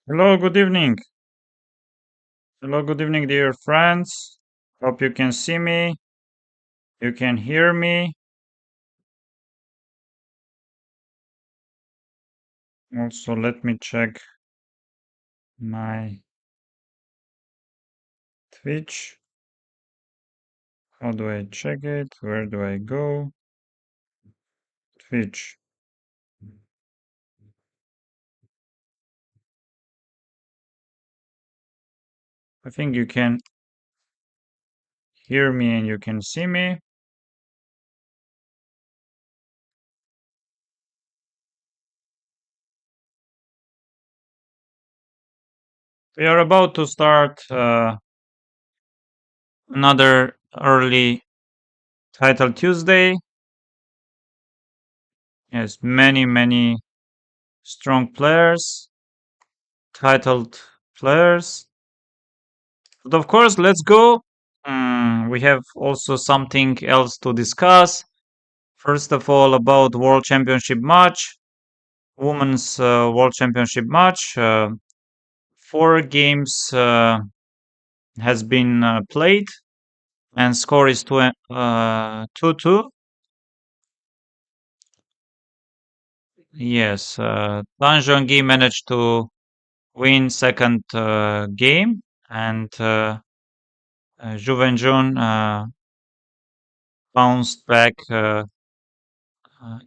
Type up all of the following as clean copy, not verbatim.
Hello, good evening. Hello, good evening, dear friends. Hope you can see me. You can hear me. Also, let me check my Twitch. How do I check it? Where do I go? Twitch. I think you can hear me and you can see me. We are about to start another early title Tuesday. Yes, many strong players, titled players. But of course, let's go. We have also something else to discuss. First of all, about World Championship match, Women's World Championship match. Four games has been played, and score is 2-2. Yes, Tan Zhongyi managed to win second game, and Zhu Wenjun bounced back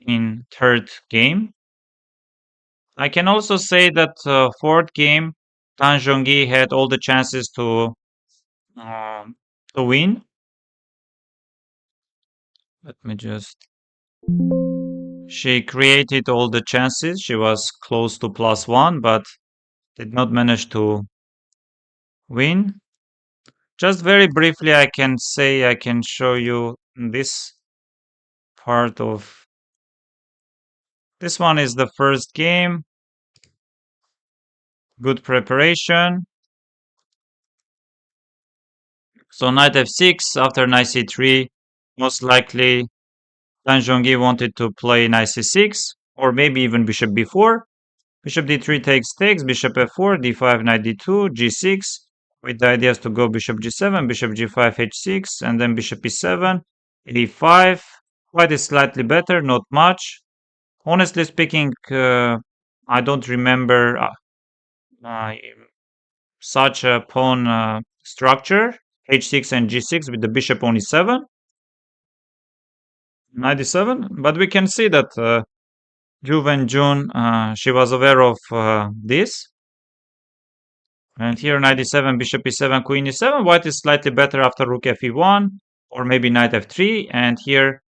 in third game. I can also say that fourth game, Tan Zhongyi had all the chances um, to win. Let me just. She created all the chances. She was close to +1, but did not manage to win. Just very briefly, I can say I can show you this part of. This one is the first game. Good preparation. So knight f6 after knight c3. Most likely Tan Zhongyi wanted to play knight c6 or maybe even bishop b4. Bishop d3 takes, bishop f4, d5, knight d2, g6, with the ideas to go bishop g7, bishop g5, h6, and then bishop e7, e5. White is slightly better, not much. Honestly speaking, I don't remember uh, such a pawn structure, h6 and g6 with the bishop on e7, knight e7, but we can see that Ju Wen-jun, she was aware of this. And here knight e7, bishop e7, queen e7. White is slightly better after rook fe1 or maybe knight f3. And here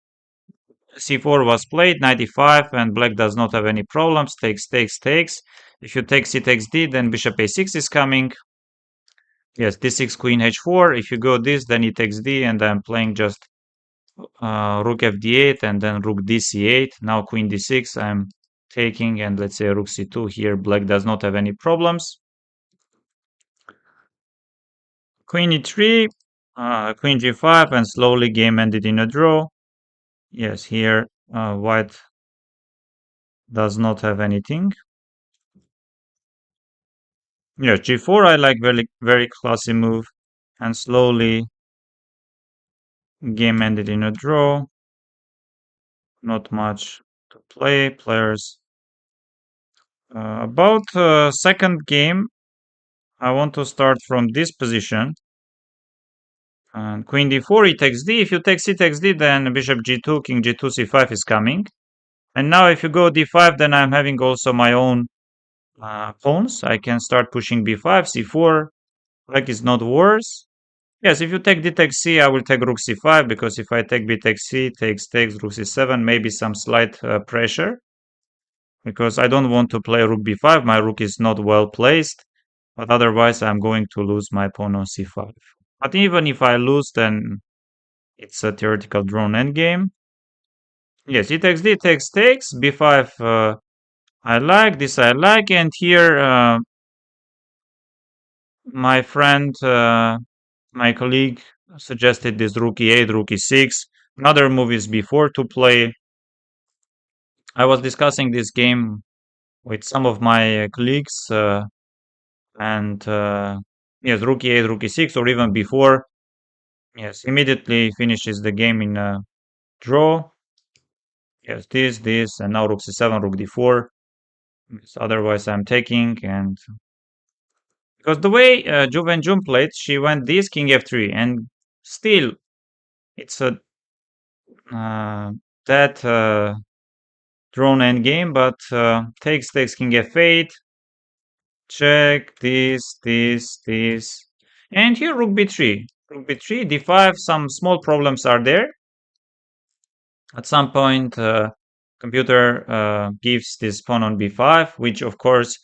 c4 was played, knight e5, and black does not have any problems. Takes. If you take c takes d, then bishop a6 is coming. Yes, d6, queen h4. If you go this, then e takes d, and I'm playing just rook fd8 and then rook dc8. Now queen d6, I'm taking, and let's say rook c2 here. Black does not have any problems. Queen e3, queen g5, and slowly game ended in a draw. Yes, here white does not have anything. Yes, g4 I like, very classy move, and slowly game ended in a draw. Not much to play. Players. About second game, I want to start from this position. And queen d4, e takes d. If you take c takes d, then bishop g2, king g2, c5 is coming. And now if you go d5, then I'm having also my own pawns. I can start pushing b5, c4. Black is not worse. Yes, if you take d takes c, I will take rook c5, because if I take b takes c, takes, rook c7, maybe some slight pressure. Because I don't want to play rook b5. My rook is not well placed. But otherwise, I'm going to lose my pawn on c5. But even if I lose, then it's a theoretical drawn endgame. Yes, e takes d, takes, b5 I like, this I like, and here my friend, my colleague suggested this rook e8, rook e6. Another move is b4 to play. I was discussing this game with some of my colleagues And yes, rook e8, rook e6, or even before. Yes, immediately finishes the game in a draw. Yes, this, and now rook c7, rook d4. Yes, otherwise, I'm taking, and because the way Juven Jun played, she went this king f3, and still it's a that drawn endgame, but takes king f8, check this, and here rook b3, d5. Some small problems are there. At some point, computer gives this pawn on b5, which of course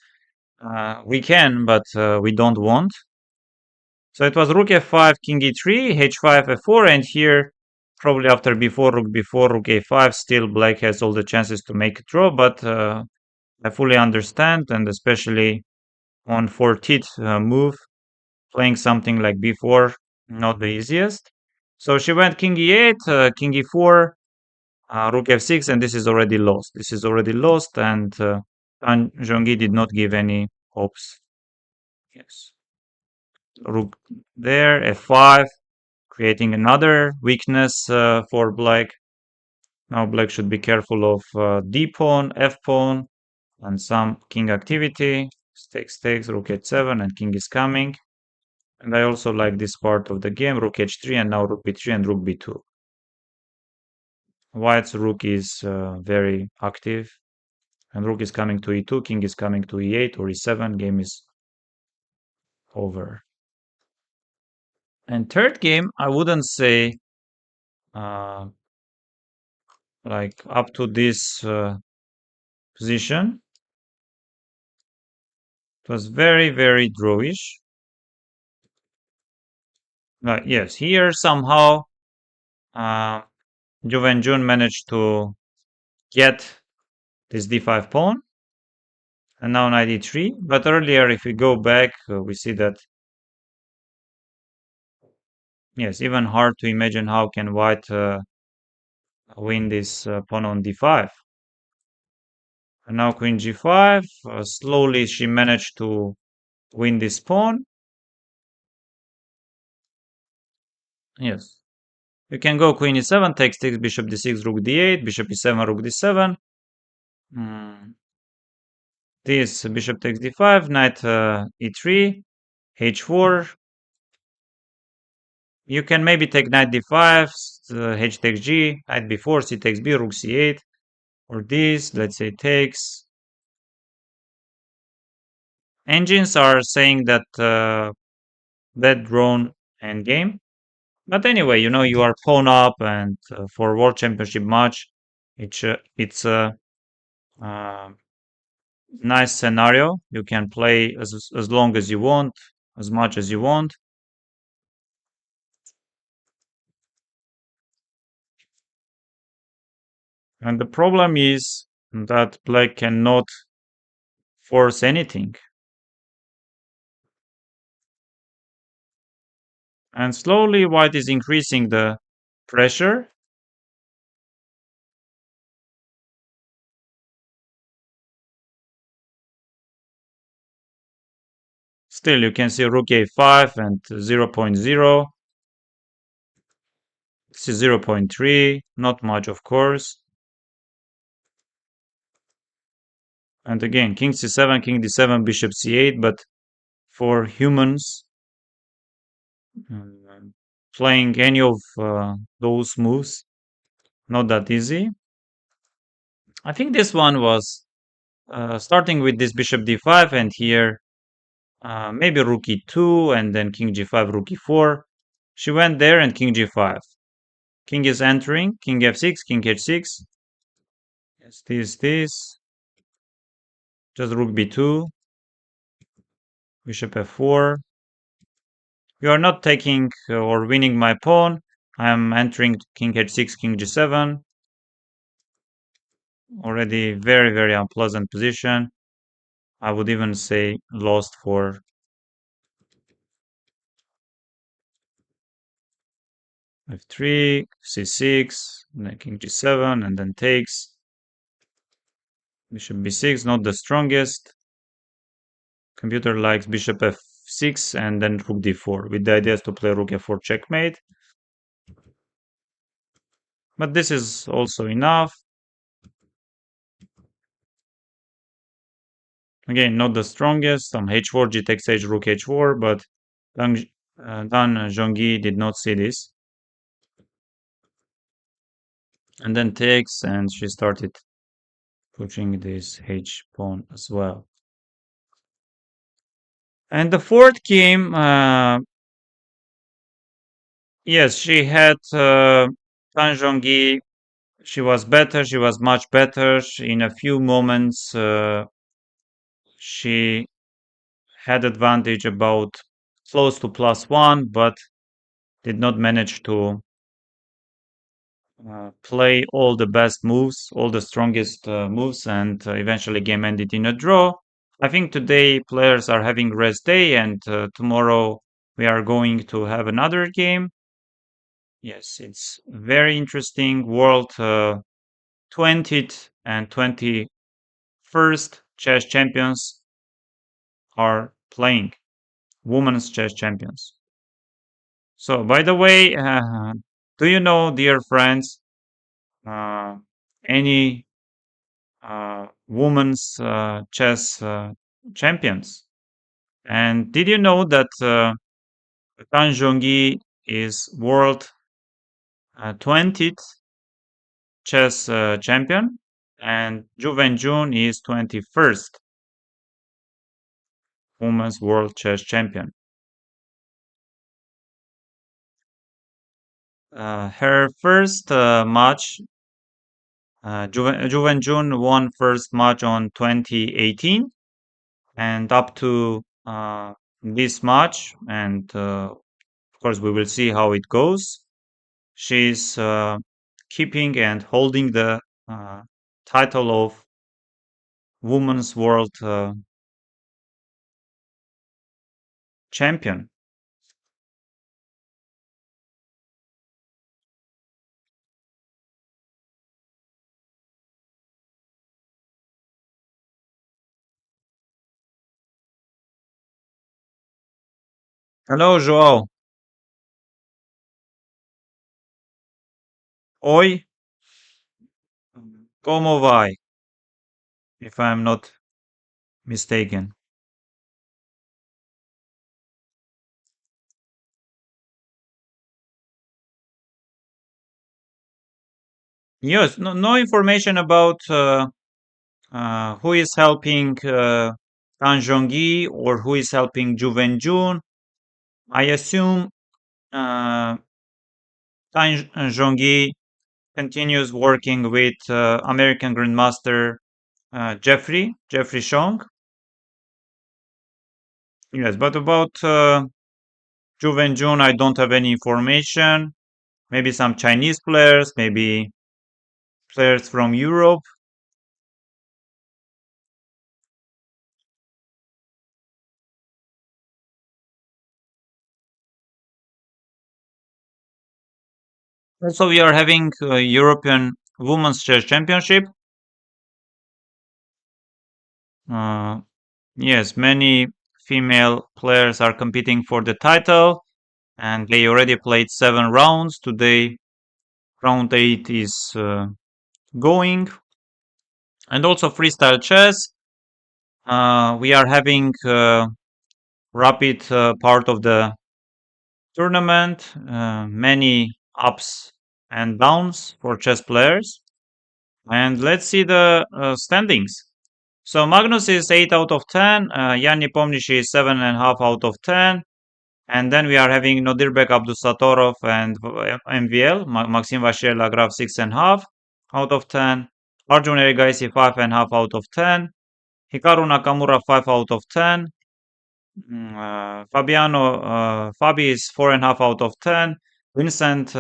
we can, but we don't want. So it was rook f5, king e3, h5, f4, and here probably after b4, rook a5, still black has all the chances to make a draw, but I fully understand, and especially on 4th move, playing something like b4, not the easiest. So she went king e8, king e4, rook f6, and this is already lost. This is already lost, and Tan Zhongyi did not give any hopes. Yes. Rook there, f5, creating another weakness for black. Now black should be careful of d pawn, f pawn, and some king activity. Takes, rook h7, and king is coming. And I also like this part of the game, rook h3, and now rook b3 and rook b2. White's rook is very active, and rook is coming to e2, king is coming to e8 or e7, game is over. And third game, I wouldn't say uh, like up to this position. It was very, very drawish. Yes, here somehow Juven Jun managed to get this d5 pawn, and now knight e3. But earlier, if we go back, we see that, yes, even hard to imagine how can white win this pawn on d5. And now queen g5, slowly she managed to win this pawn. Yes. You can go queen e7, takes, bishop d6, rook d8, bishop e7, rook d7. This bishop takes d5, knight e3, h4. You can maybe take knight d5, h takes g, knight b4, c takes b, rook c8, or this, let's say takes. Engines are saying that that drawn endgame. But anyway, you are pawn up, and for World Championship match, it's a nice scenario. You can play as long as you want, as much as you want. And the problem is that black cannot force anything. And slowly white is increasing the pressure. Still, you can see rook a5 and 0.0. This is 0.3, not much, of course. And again, king c7, king d7, bishop c8, but for humans, playing any of those moves, not that easy. I think this one was starting with this bishop d5, and here maybe rook e2, and then king g5, rook e4. She went there, and king g5. King is entering, king f6, king h6. Yes, this. Just rook b2, bishop f4. You are not taking or winning my pawn. I'm entering king h6, king g7. Already very, very unpleasant position. I would even say lost for f3, c6, then king g7, and then takes. Bishop b6, not the strongest. Computer likes bishop f6 and then rook d4, with the idea is to play rook f4 checkmate. But this is also enough. Again, not the strongest. Some h4, g takes h, rook h4, but Dan Zhongyi did not see this. And then takes, and she started pushing this h pawn as well. And the fourth game, yes, she had Dan Zhongyi. She was better. She was much better. In a few moments, she had advantage about close to +1, but did not manage to play all the best moves, all the strongest moves, and eventually game ended in a draw. I think today players are having rest day, and tomorrow we are going to have another game. Yes, it's very interesting. World 20th and 21st chess champions are playing, women's chess champions. So, by the way, do you know, dear friends, any women's chess champions? And did you know that Tan Zhongyi is world 20th chess champion, and Zhu Wenjun is 21st women's world chess champion. Her first match, Zhu Wenjun won first match on 2018, and up to this match, and of course we will see how it goes. She's keeping and holding the title of women's world champion. Hello, João. Oi, como vai? If I'm not mistaken. Yes, no information about who is helping Tan Zhongyi or who is helping Zhu Wenjun. I assume Tan Zhongyi continues working with American Grandmaster Jeffrey Chong. Yes, but about Zhu Wenjun, I don't have any information. Maybe some Chinese players, maybe players from Europe. Also, we are having European Women's Chess Championship. Uh, yes, many female players are competing for the title, and they already played 7 rounds. Today, round 8 is going. And also freestyle chess. We are having rapid part of the tournament, many ups and downs for chess players. And let's see the standings. So Magnus is 8 out of 10, Jan Nepomniachtchi is 7.5 out of 10, and then we are having Nodirbek Abdusatorov and MVL, Maxim Vasher Lagrave 6.5 out of 10, Arjun Erigaisi 5.5 out of 10, Hikaru Nakamura 5 out of 10, Fabi is 4.5 out of 10, Vincent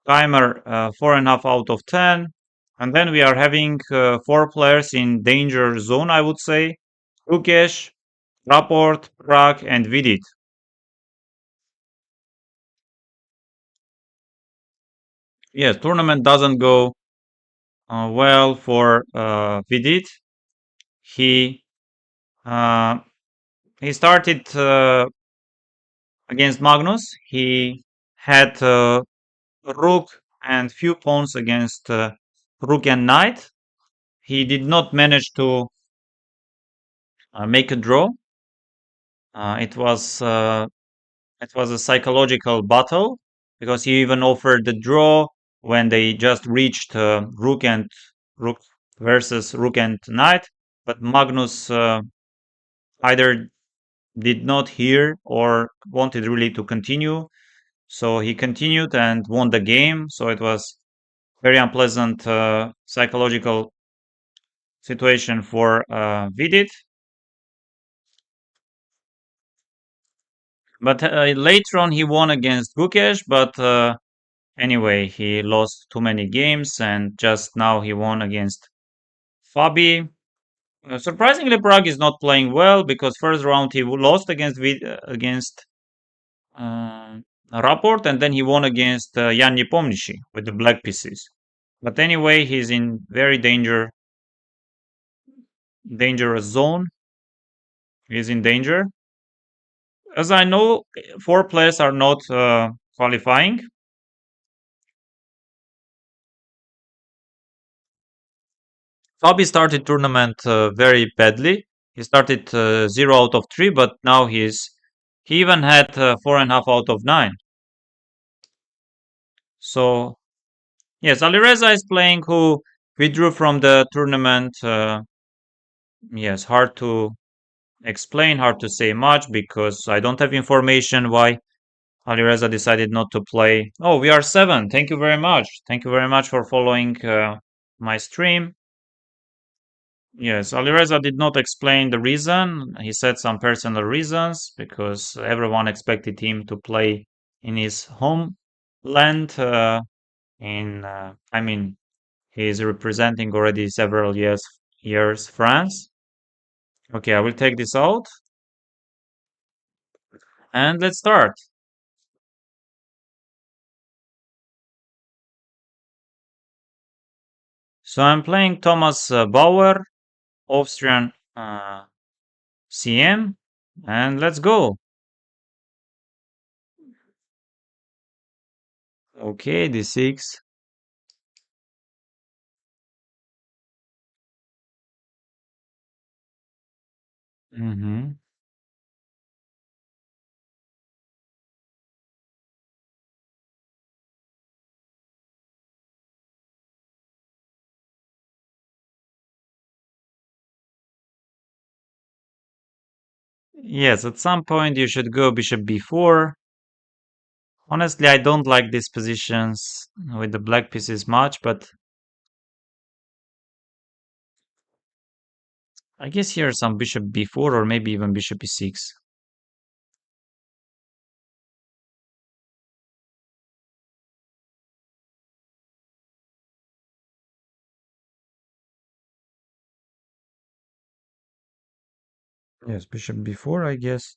Keimer 4.5 out of 10, and then we are having 4 players in danger zone, I would say. Rukesh, Rapport, Prag, and Vidit. Yes, tournament doesn't go well for Vidit. He Uh, he started against Magnus. He had rook and few pawns against rook and knight. He did not manage to make a draw. It was a psychological battle because he even offered the draw when they just reached rook versus rook and knight. But Magnus either did not hear or wanted really to continue. So he continued and won the game. So it was very unpleasant psychological situation for Vidit. But later on, he won against Gukesh. But anyway, he lost too many games, and just now he won against Fabi. Surprisingly, Prague is not playing well because first round he lost against uh, Rapport, and then he won against Jan Nepomniachtchi with the black pieces. But anyway, he's in very dangerous zone. He's in danger. As I know, four players are not qualifying. Fabi started tournament very badly. He started 0 out of 3, but now he even had 4.5 out of 9. So yes, Alireza is playing who withdrew from the tournament. Yes, hard to explain, hard to say much because I don't have information why Alireza decided not to play. Oh, we are 7. Thank you very much. Thank you very much for following my stream. Yes, Alireza did not explain the reason. He said some personal reasons because everyone expected him to play in his homeland. I mean, he is representing already several years France. Okay, I will take this out and let's start. So I'm playing Thomas Bauer, Austrian CM, and let's go. Okay, D6. Mm-hmm. Yes, at some point you should go bishop b4. Honestly, I don't like these positions with the black pieces much, but I guess here some bishop b4 or maybe even bishop e6. Yes, bishop b4, I guess.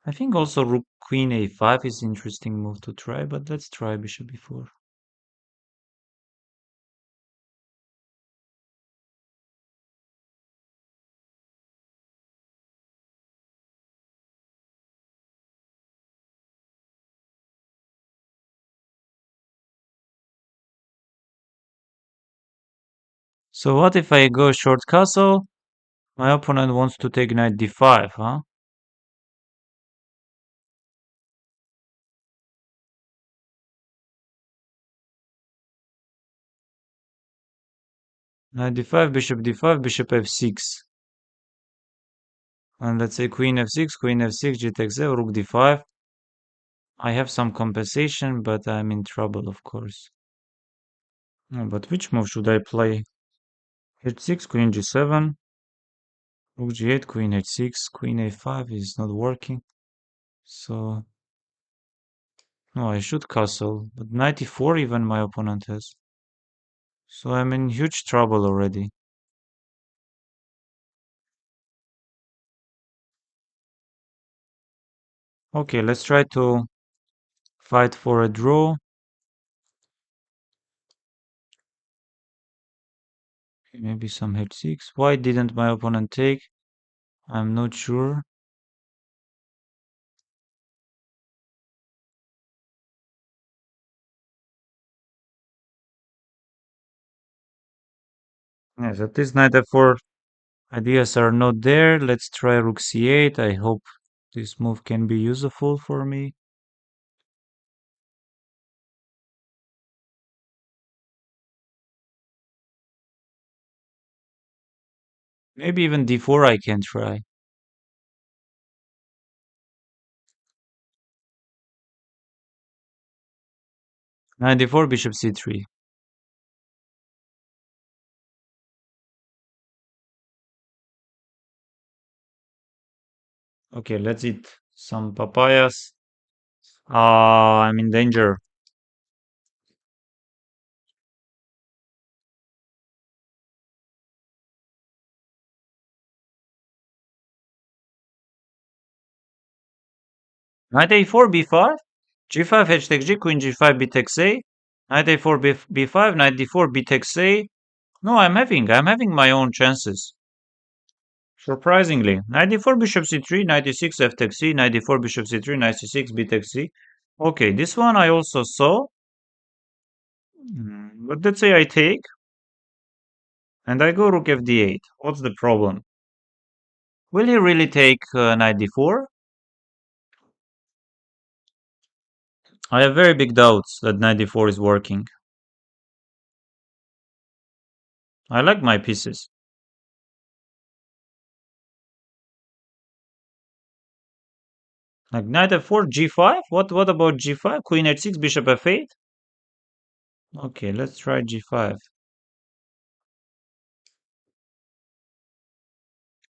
I think also rook queen a5 is interesting move to try, but let's try bishop b4. So what if I go short castle? My opponent wants to take knight d5, huh? Knight d5, bishop f6. And let's say queen f6, g takes a, rook d5. I have some compensation, but I'm in trouble, of course. But which move should I play? h6, queen g7, rook g8, queen h6, queen a5 is not working. So, no, I should castle, but knight e4 even my opponent has. So I'm in huge trouble already. Okay, let's try to fight for a draw. Maybe some h6. Why didn't my opponent take? I'm not sure. Yes, at least knight f4 ideas are not there. Let's try rook c8. I hope this move can be useful for me. Maybe even d4 I can try. Knight d4, bishop c3. Okay, let's eat some papayas. I'm in danger. Knight a4, b5. g5, h takes g, queen g5, b takes a. Knight a4, b5, knight d4, b takes a. No, I'm having my own chances. Surprisingly. Knight d4, bishop c3, knight d6, f takes c, knight d4, bishop c3, knight c6, b takes c. Okay, this one I also saw. But let's say I take, and I go rook f d8. What's the problem? Will he really take knight d4? I have very big doubts that knight d4 is working. I like my pieces. Like knight f4, g5? What about g5? Queen h6, bishop f8? Okay, let's try g5.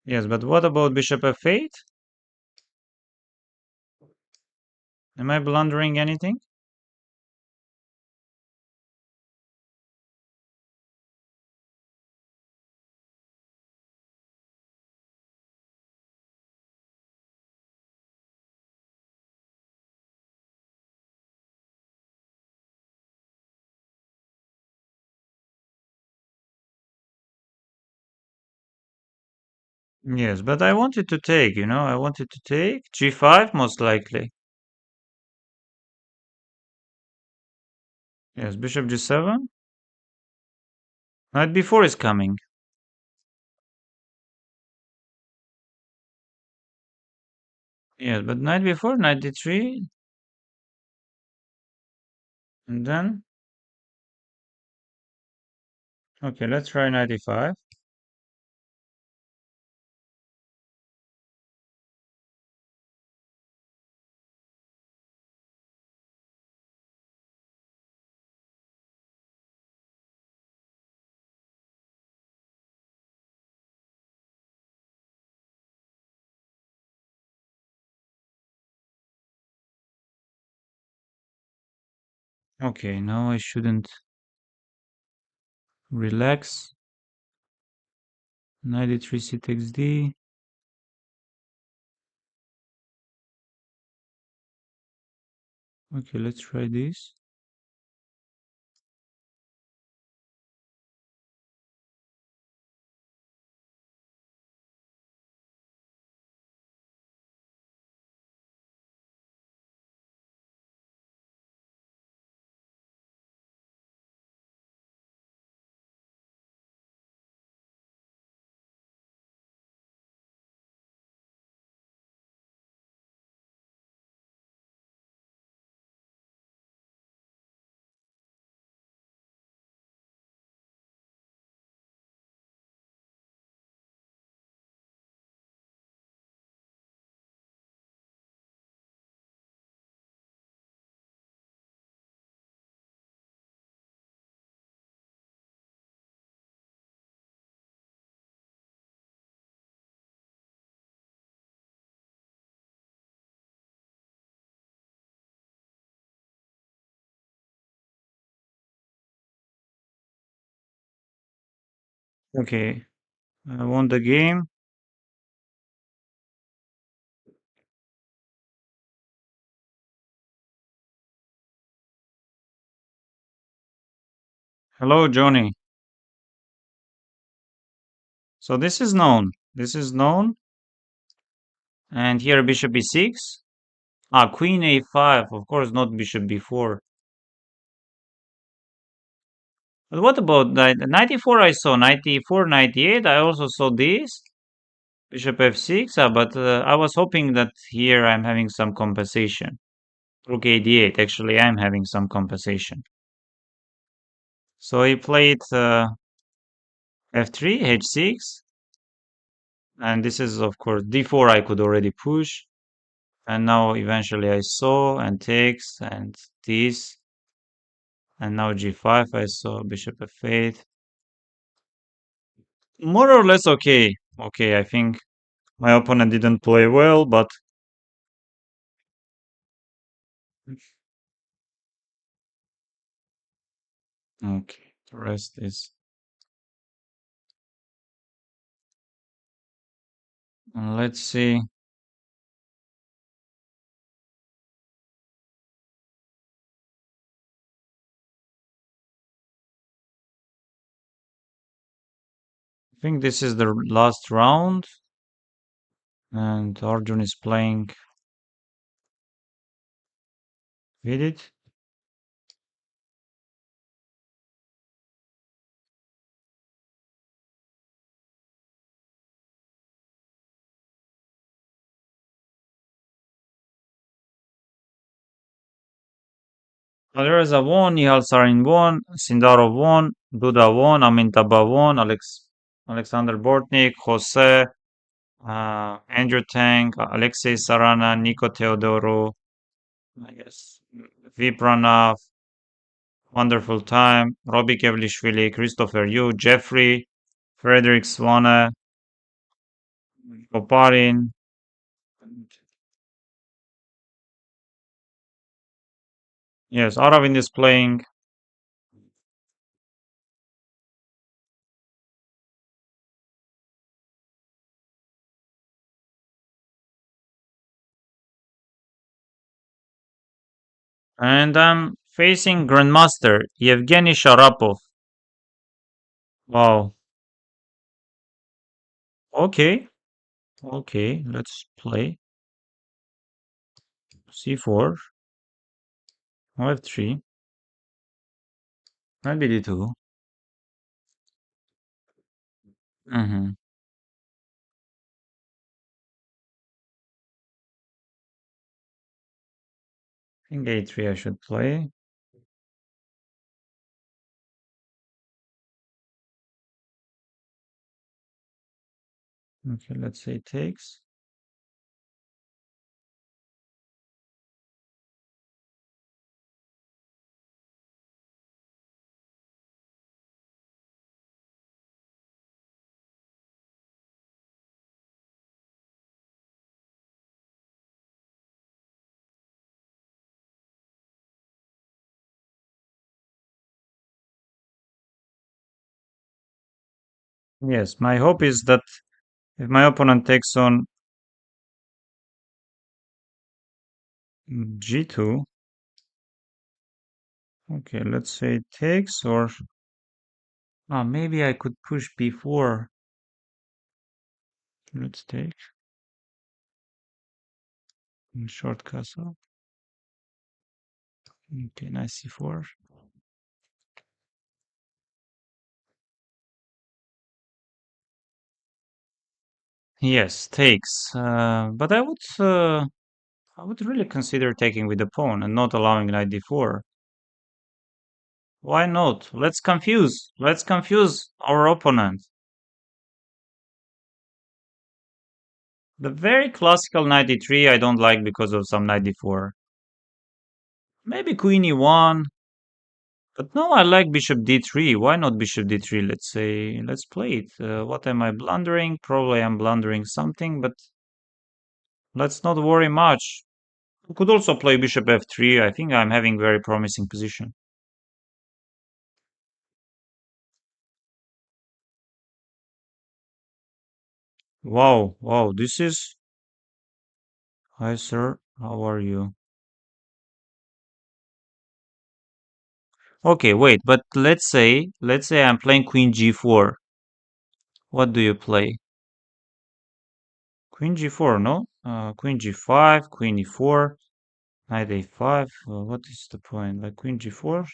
Yes, but what about bishop f8? Am I blundering anything? Yes, but I wanted to take, I wanted to take g5 most likely. Yes, bishop g7. Knight b4 is coming. Yes, but knight b4, knight d3, and then, okay, let's try knight e5. Okay, now I shouldn't relax. Knight d3, c takes d. Okay, let's try this. Okay, I won the game. Hello, Johnny. So this is known. This is known. And here bishop e6. Ah, queen a5. Of course, not bishop b4. But what about 94? I saw 94, 98. I also saw this. Bishop f6. But I was hoping that here I'm having some compensation. Rook a d8. Actually, I'm having some compensation. So he played f3, h6. And this is, of course, d4 I could already push. And now eventually I saw and takes and this. And now g5 I saw bishop f8. More or less okay. Okay, I think my opponent didn't play well, but okay, the rest is. Let's see. I think this is the last round, and Arjun is playing with it. Alireza won, Nihal Sarin won, Sindarov won, Duda won, Amintaba won, Alexander Bortnik, Jose, Andrew Tang, Alexei Sarana, Nico Teodoro, I guess, Vipranav, Wonderful Time, Robbie Kevlishvili, Christopher Yu, Jeffrey, Frederick Swane, Poparin. Yes, Aravind is playing. And I'm facing Grandmaster Yevgeny Sharapov. Wow. Okay. Okay, let's play. C4, F3, maybe D2. Mm-hmm. I think A3 I should play. Okay, let's say takes. Yes, my hope is that if my opponent takes on G2, okay, let's say takes or maybe I could push B4. Let's take short castle. Okay, nice C4. Yes, takes. But I would really consider taking with the pawn and not allowing knight d4. Why not? Let's confuse. Let's confuse our opponent. The very classical knight d3 I don't like because of some knight d4. Maybe queen e1. But no, I like bishop d3. Why not bishop d3? Let's say, let's play it. What am I blundering? Probably I'm blundering something, but let's not worry much. We could also play bishop f3. I think I'm having very promising position. Wow, wow, this is... Hi, sir. How are you? Okay, wait, but let's say I'm playing queen g4. What do you play? Queen g4, no? Queen g5, queen e4, knight a5. What is the point? Like queen g4?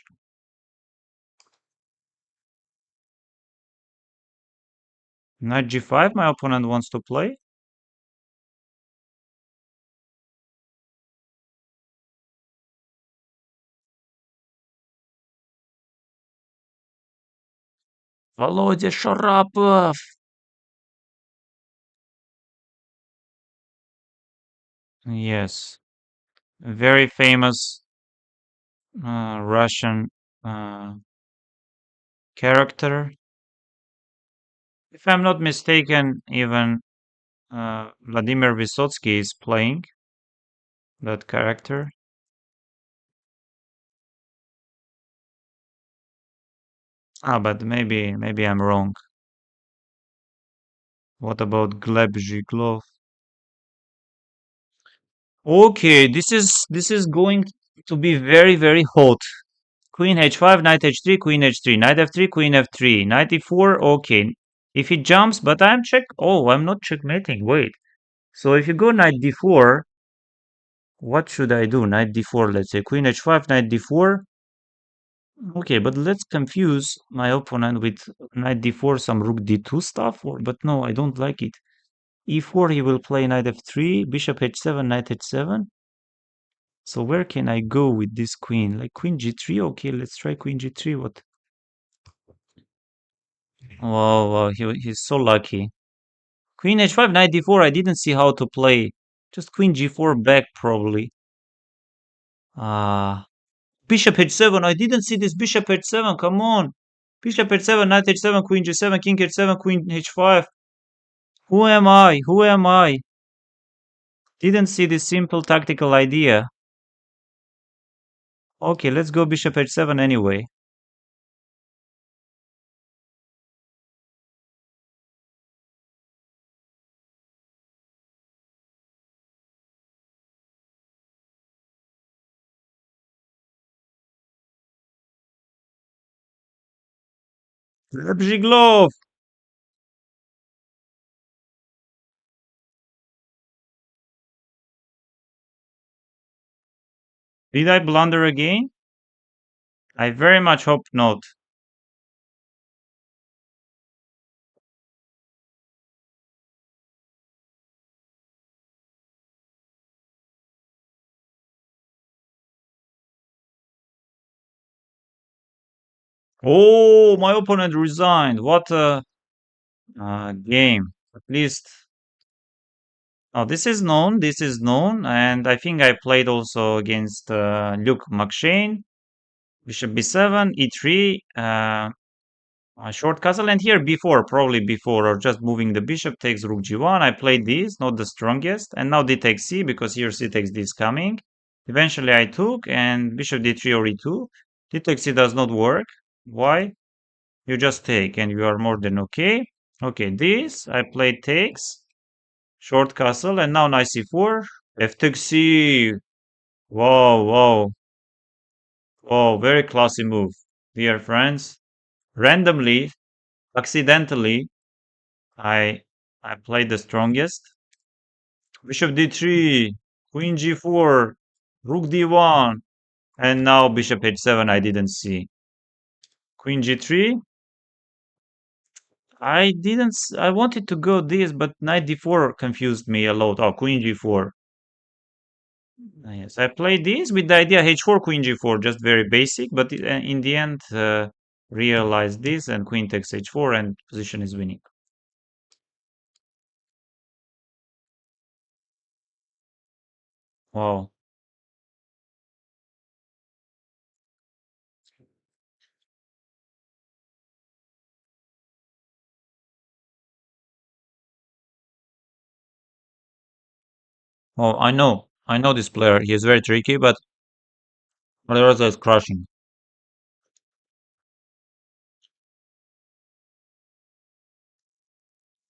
Knight g5, my opponent wants to play. Volodya Sharapov! Yes, very famous Russian uh, character. If I'm not mistaken, even Vladimir Vysotsky is playing that character. But maybe I'm wrong. What about Gleb Zhiglov? Okay, this is going to be very hot. Queen h5, knight h3, queen h3, knight f3, queen f3, knight e4. Okay, if he jumps, but I'm check. Oh, I'm not checkmating. Wait. So if you go knight d4, what should I do? Knight d4, let's say queen h5, knight d4. Okay, but let's confuse my opponent with knight d4, some rook d2 stuff. But no, I don't like it. e4, he will play knight f3, bishop h7, knight h7. So where can I go with this queen? Like queen g3? Okay, let's try queen g3. What? Wow, he's so lucky. Queen h5, knight d4. I didn't see how to play. Just queen g4 back, probably. Ah, bishop h7. I didn't see this bishop h7. Come on. Bishop h7, knight h7, queen g7, king h7, queen h5. Who am I? Who am I? Didn't see this simple tactical idea. Okay, let's go bishop h7 anyway. Zhiglov. Did I blunder again? I very much hope not. Oh, my opponent resigned. What a game. At least. Oh, this is known. This is known. And I think I played also against Luke McShane. Bishop b7, e3, a short castle. And here before, probably before, or just moving the bishop takes rook g1. I played this, not the strongest. And now d takes c, because here c takes d is coming. Eventually I took, and bishop d3 or e2. D takes c does not work. Why? You just take, and you are more than okay. Okay, this, I played takes, short castle, and now knight c4, f takes c. Wow, wow, wow, very classy move, dear friends. Randomly, accidentally, I I played the strongest. Bishop d3, queen g4, rook d1, and now bishop h7 I didn't see. Queen g3, I wanted to go this, but knight d4 confused me a lot. Oh, queen g4. Yes, I played this with the idea h4, queen g4, just very basic, but in the end, realized this, and queen takes h4, and position is winning. Wow. Oh, I know this player. He is very tricky, but Madrasa is crushing.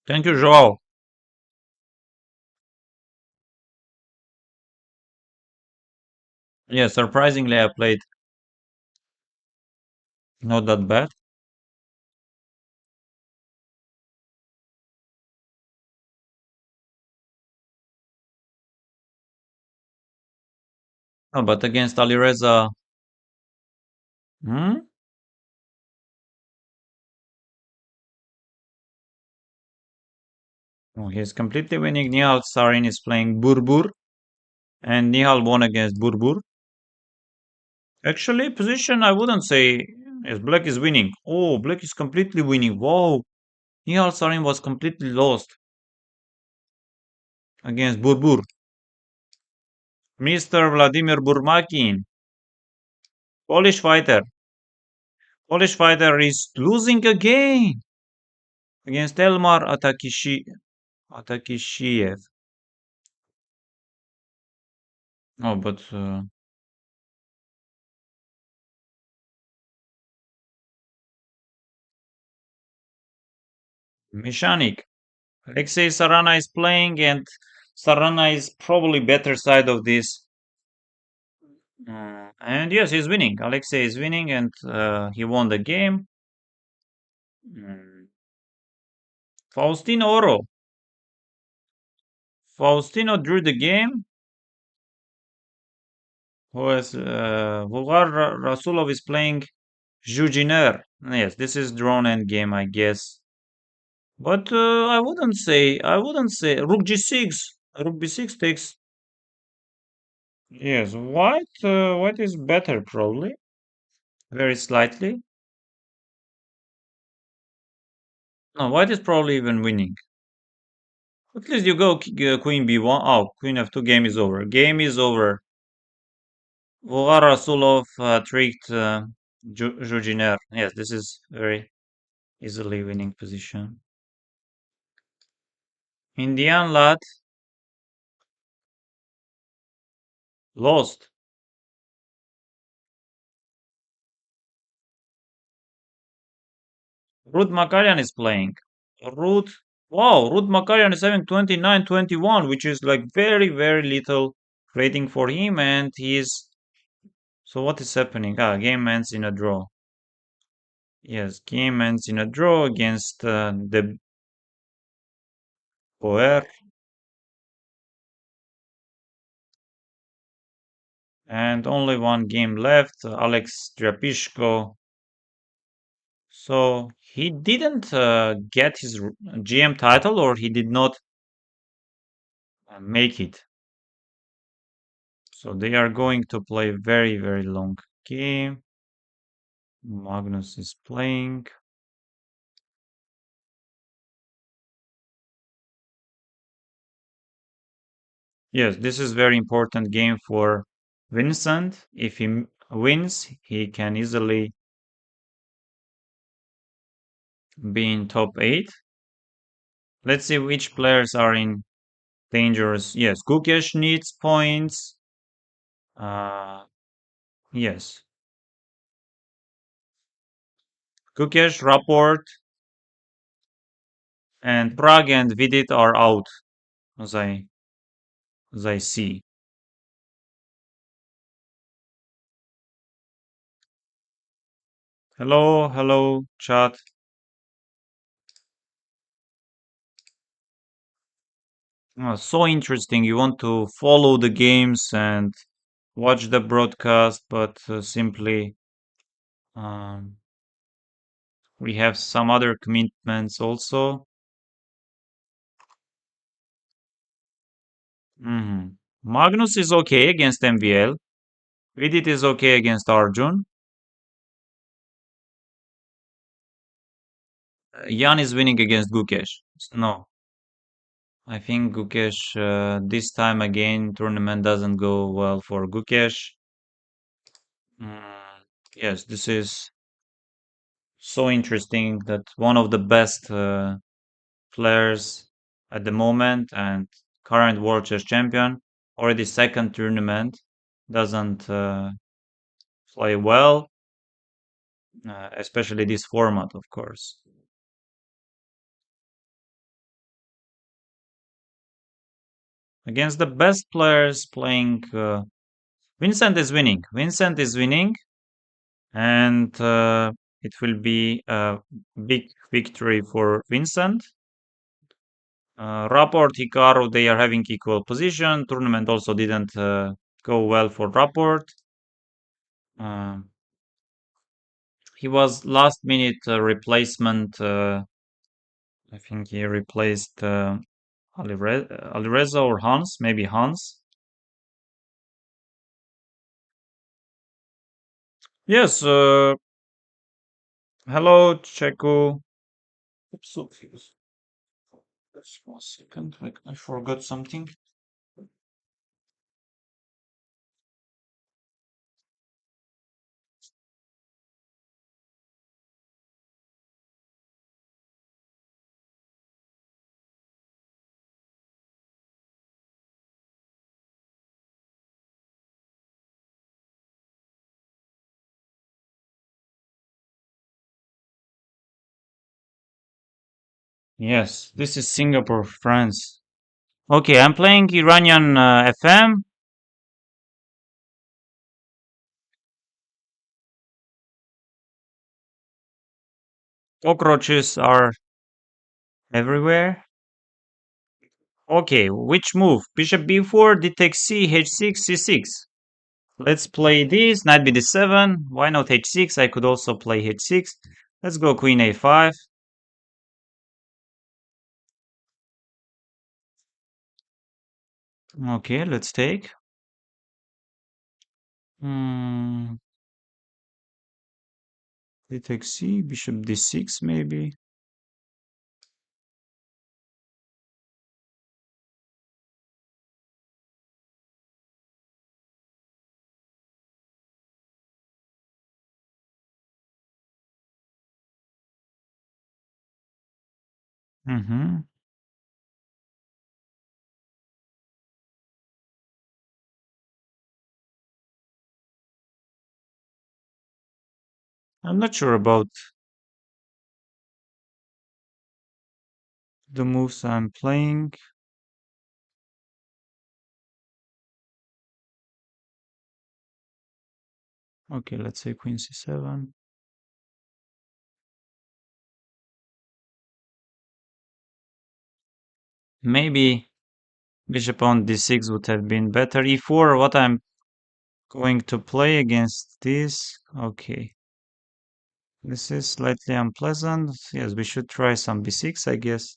Thank you, Joao. Yeah, surprisingly, I played not that bad. Oh, but against Alireza, hmm? Oh, he's completely winning. Nihal Sarin is playing Burbur, and Nihal won against Burbur. Actually, position I wouldn't say. Yes, Black is winning. Oh, Black is completely winning. Wow, Nihal Sarin was completely lost against Burbur. Mr. Vladimir Burmakin, Polish fighter. Polish fighter is losing again against Elmar Atakishiev. Oh, but Mishanik. Alexei Sarana is playing, and Sarana is probably better side of this. And yes, he's winning. Alexei is winning, and he won the game. Mm. Faustino Oro. Faustino drew the game. Whereas Vulgar Rasulov is playing Jujiner. Yes, this is drawn end game, I guess. But I wouldn't say Rook G6. Rook B6 takes. Yes, white is better probably. Very slightly. No, white is probably even winning. At least you go queen b1. Oh, queen f2. Game is over. Game is over. Vulgar Rasulov tricked Jujiner. Yes, this is very easily winning position. Indian lad lost. Ruth Makarian is playing. Ruth, wow, Ruth Makarian is having 29-21, which is like very, very little rating for him, and he is. So what is happening? Game ends in a draw. Yes, game ends in a draw against the Boer, and only one game left. Alex Drapishko. So he didn't get his GM title, or he did not make it. So they are going to play very, very long game. Magnus is playing. Yes, this is very important game for Vincent. If he wins, he can easily be in top 8. Let's see which players are in dangerous. Yes, Gukesh needs points. Uh, yes. Gukesh, Rapport, and Prague and Vidit are out, as I see. Hello, hello, chat. So interesting. You want to follow the games and watch the broadcast, but simply um, we have some other commitments also. Magnus is okay against MVL. Vidit is okay against Arjun. Jan is winning against Gukesh. No, I think Gukesh this time again tournament doesn't go well for Gukesh. Mm, yes, this is so interesting that one of the best players at the moment and current world chess champion, already second tournament, doesn't play well, especially this format, of course. Against the best players playing, Vincent is winning. Vincent is winning, and it will be a big victory for Vincent. Rapport, Hikaru, they are having equal position. Tournament also didn't go well for Rapport. Um, he was last minute replacement. I think he replaced Alireza or Hans, maybe Hans. Yes. Hello, Checo. Oops, oops. Just 1 second. I forgot something. Yes, this is Singapore, France. Okay, I'm playing Iranian FM. Cockroaches are everywhere. Okay, which move? Bishop b4, d takes c, h6, c6. Let's play this. Knight b d7. Why not h6? I could also play h6. Let's go queen a5. Okay, let's take. Hmm, d takes c, bishop d6 maybe. Mm-hmm. I'm not sure about the moves I'm playing. Okay, let's say queen c7. Maybe bishop on d6 would have been better. e4, what I'm going to play against this. Okay. This is slightly unpleasant. Yes, we should try some b6, I guess.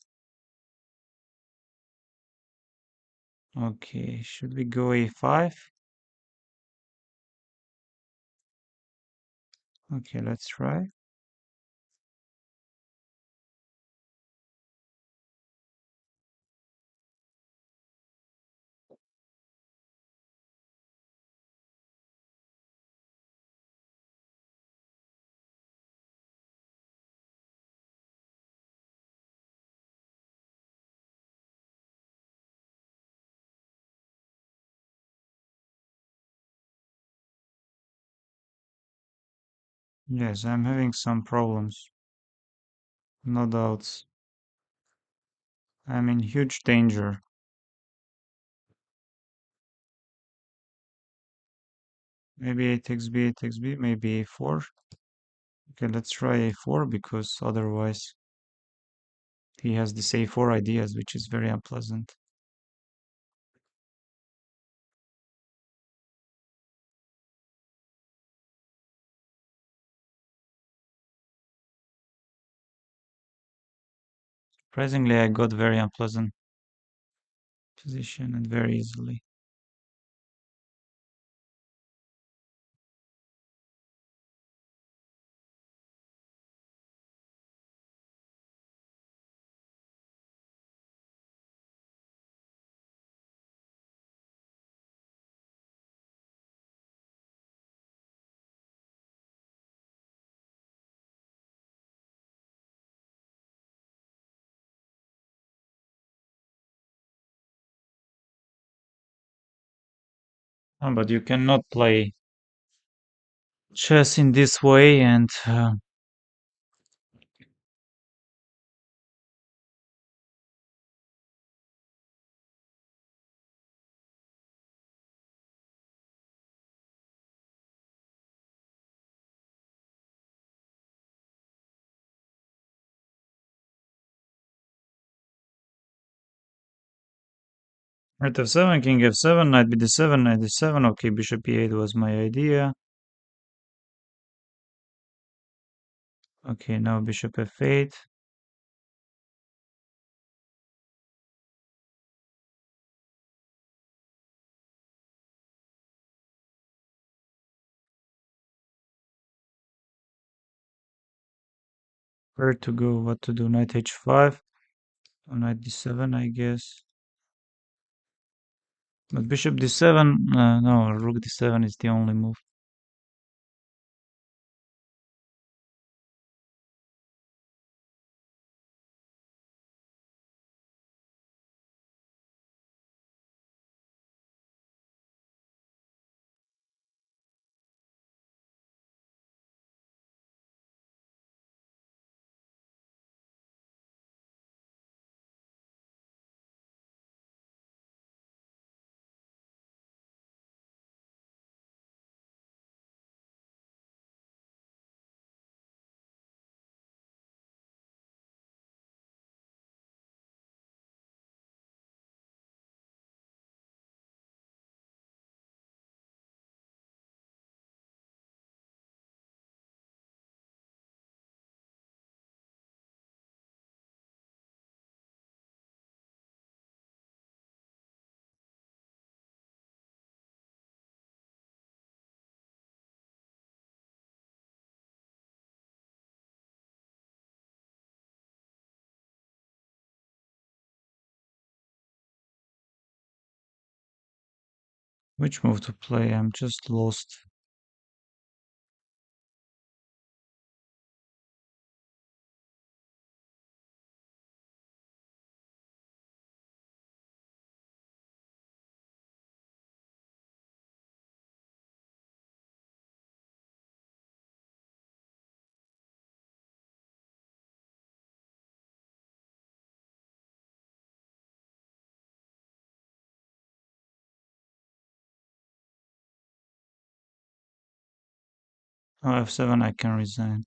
Okay, should we go a5? Okay, let's try. Yes, I'm having some problems. No doubts. I'm in huge danger. Maybe a takes b, a takes b, maybe a4. Okay, let's try a4 because otherwise he has this a4 ideas, which is very unpleasant. Surprisingly, I got very unpleasant position and very easily. But you cannot play chess in this way and Knight f7, king f7, knight bd7, knight d7. Okay, bishop e8 was my idea. Okay, now bishop f8. Where to go? What to do? Knight h5 or knight d7, I guess. But bishop d7, no, rook d7 is the only move. Which move to play? I'm just lost. Oh, f7, I can resign.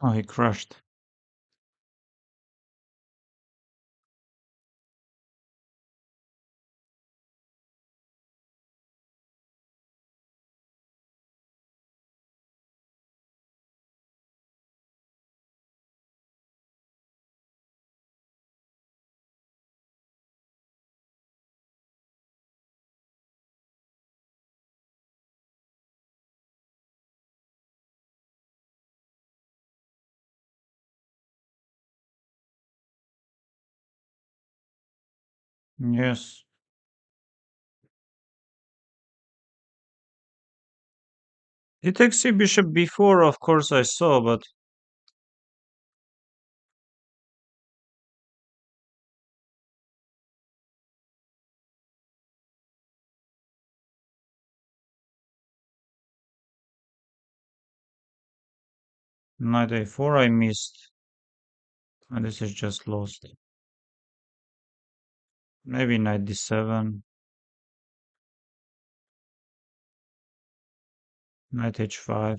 Oh, he crushed. Yes. He takes c bishop b4, of course I saw, but knight a4 I missed. And this is just lost. Maybe knight d7, knight h5.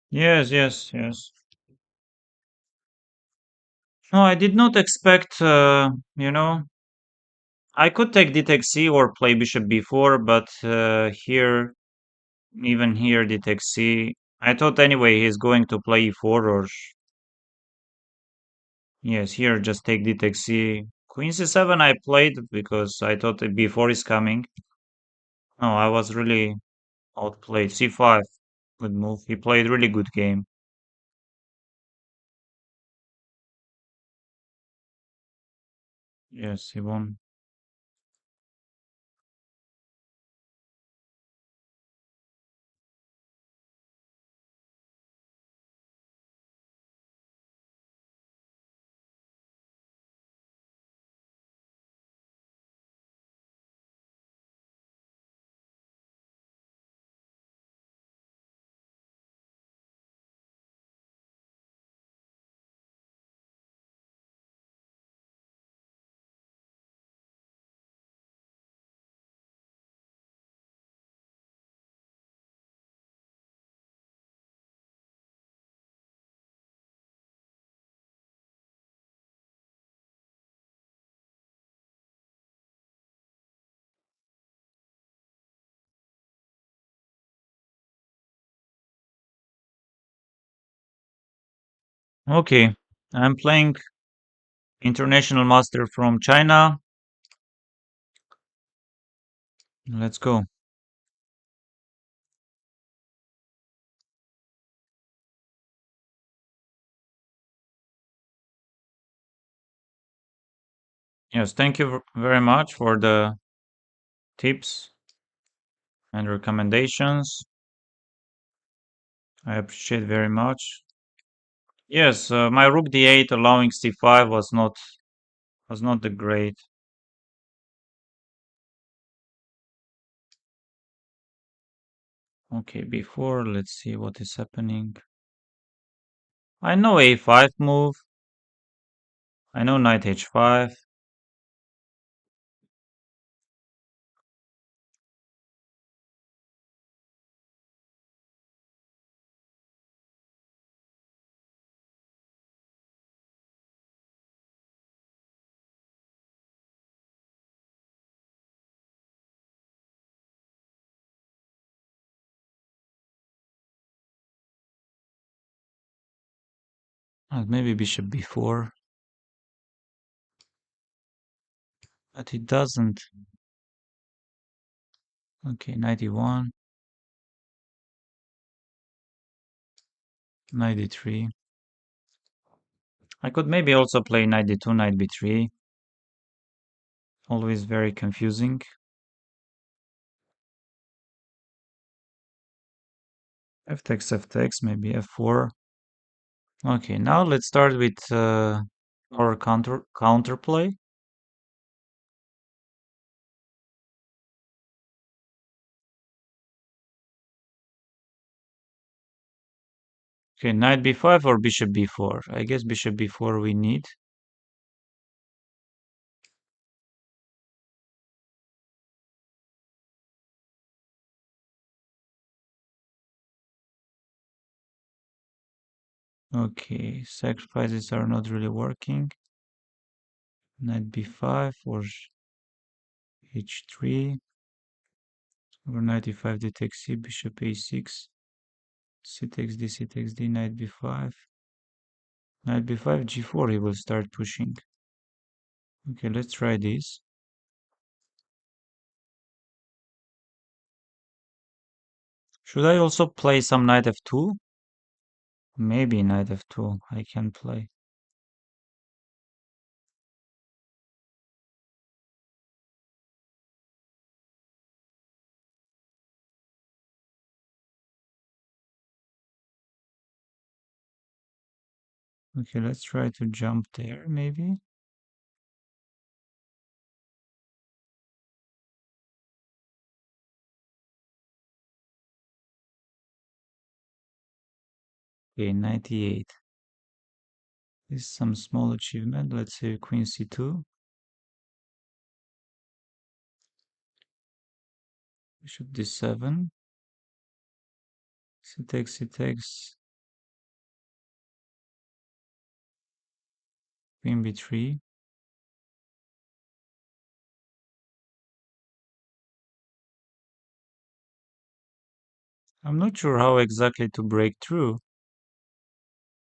Yes, yes, yes. No, I did not expect, I could take d takes c or play bishop b4, but here, even here, d takes c. I thought anyway he's going to play e4 or yes, here just take d takes c. Queen c7 I played because I thought the b4 is coming. No, I was really outplayed. c5, good move. He played really good game. Yes, he won. Okay, I'm playing International Master from China. Let's go. Yes, thank you very much for the tips and recommendations. I appreciate very much. Yes, my rook d8 allowing c5 was not the great. Okay, before let's see what is happening. I know a5 move. I know knight h5. Maybe bishop b4, but it doesn't. Okay, knight e1, knight d3. I could maybe also play knight d2, knight b3. Always very confusing. f takes, maybe f4. Okay, now let's start with our counterplay. Okay, knight b5 or bishop b4. I guess bishop b4 we need. Okay, sacrifices are not really working. Knight b5 or h3 or knight e5 d takes c, bishop a6, c takes d, c takes d, knight b5. Knight b5, g4, he will start pushing. Okay, let's try this. Should I also play some knight f2? Maybe knight f2 I can play. Okay, let's try to jump there, maybe. Okay, 98. This is some small achievement. Let's say queen c2. Bishop d7. C takes, c takes. Queen b3. I'm not sure how exactly to break through.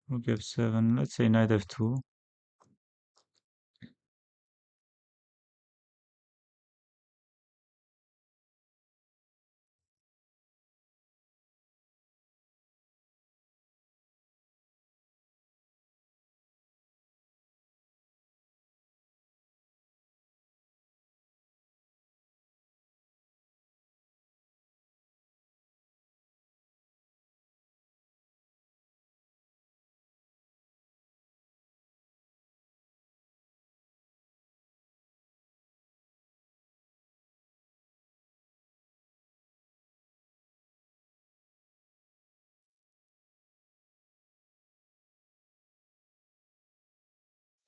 Rook f7. Let's say knight f2.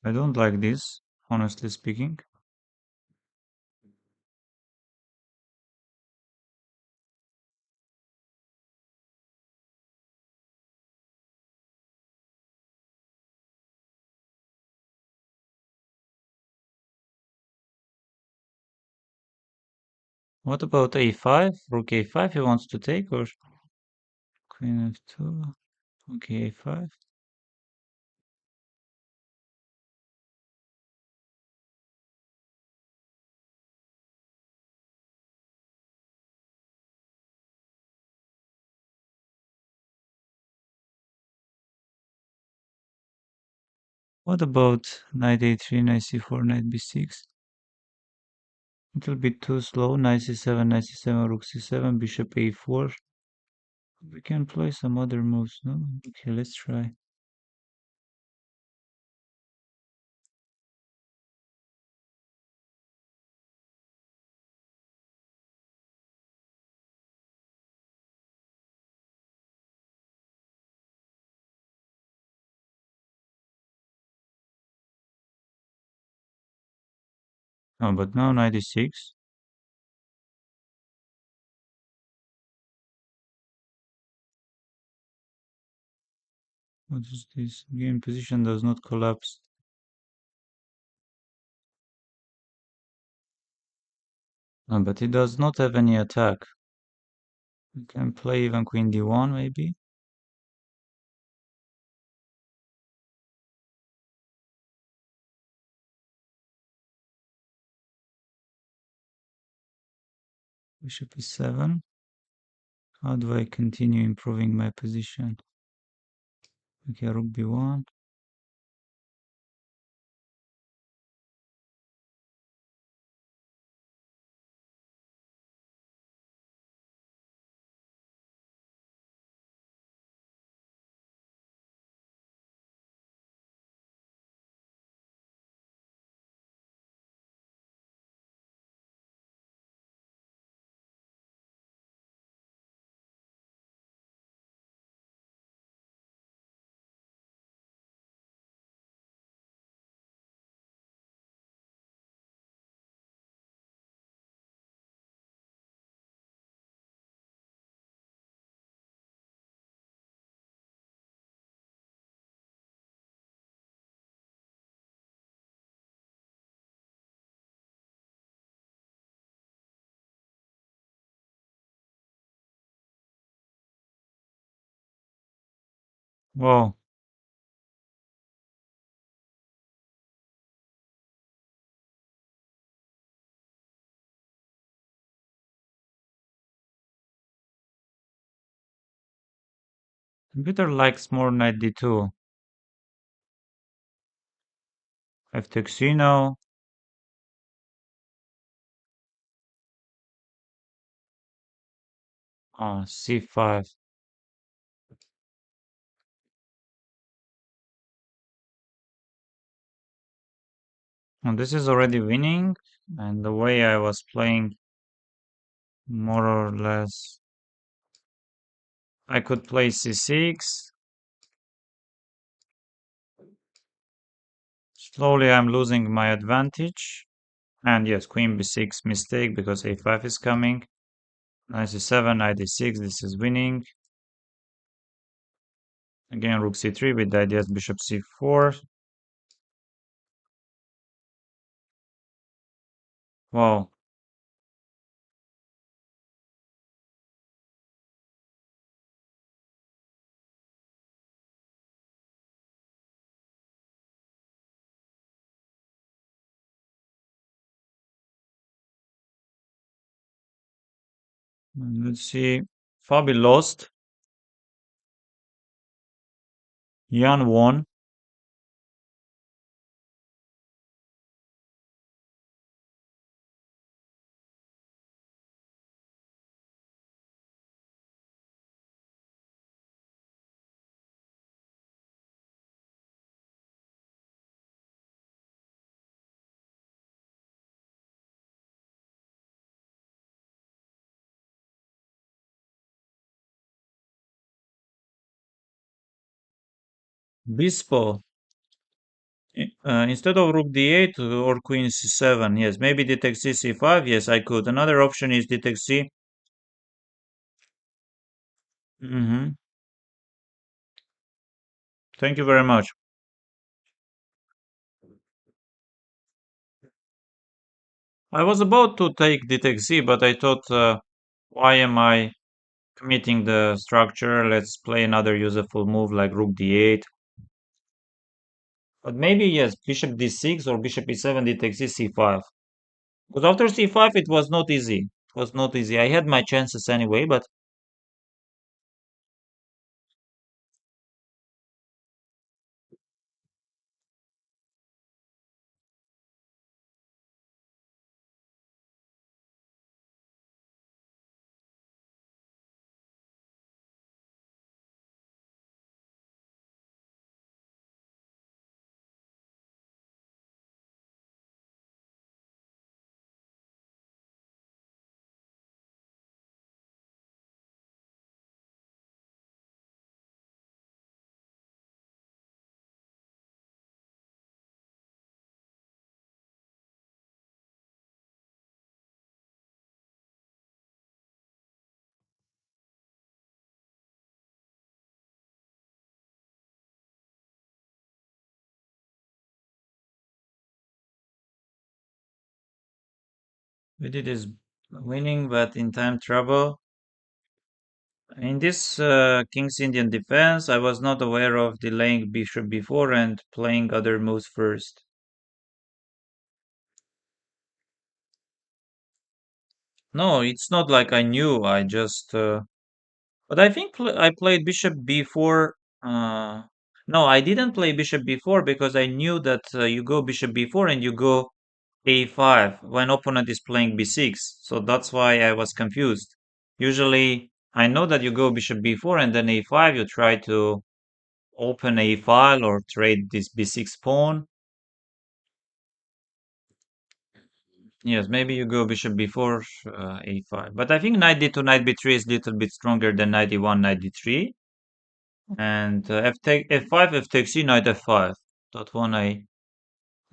I don't like this, honestly speaking. What about a5? Rook a5 he wants to take, or queen f2? Okay, a5. What about knight a3, knight c4, knight b6? It will be too slow. Knight c7, knight c7, rook c7, bishop a4. We can play some other moves, no? Okay, let's try. Oh, but now knight e6. What is this? Game position does not collapse. Oh, but it does not have any attack. We can play even queen d1 maybe. Bishop e7. How do I continue improving my position? Okay, rook b1. Wow. Computer likes more knight d2. F takes c now. C5. And this is already winning. And the way I was playing, more or less, I could play c6. Slowly I'm losing my advantage. And yes, queen b6 mistake because a5 is coming. Knight c7, knight d6, this is winning. Again, rook c3 with the ideas bishop c4. Wow. Let's see. Fabi lost. Jan won. Bispo. Instead of rook d8 or queen c7, yes, maybe d takes c c5, yes, I could. Another option is d takes c. Thank you very much. I was about to take d takes c, but I thought, why am I committing the structure? Let's play another useful move like rook d8. But maybe, yes, bishop d6 or bishop e7, d takes c c5. Because after c5, it was not easy. It was not easy. I had my chances anyway, but Vidit is winning, but in time trouble. In this King's Indian defense, I was not aware of delaying bishop before and playing other moves first. No, it's not like I knew. I just. But I think I played bishop b4. No, I didn't play bishop b4 because I knew that you go bishop b4 and you go a5 when opponent is playing b6. So that's why I was confused. Usually, I know that you go bishop b4 and then a5. You try to open a file or trade this b6 pawn. Yes, maybe you go bishop b4, a5. But I think knight d2, knight b3 is a little bit stronger than knight d1, knight d3. And f5, f takes c, knight f5. That one I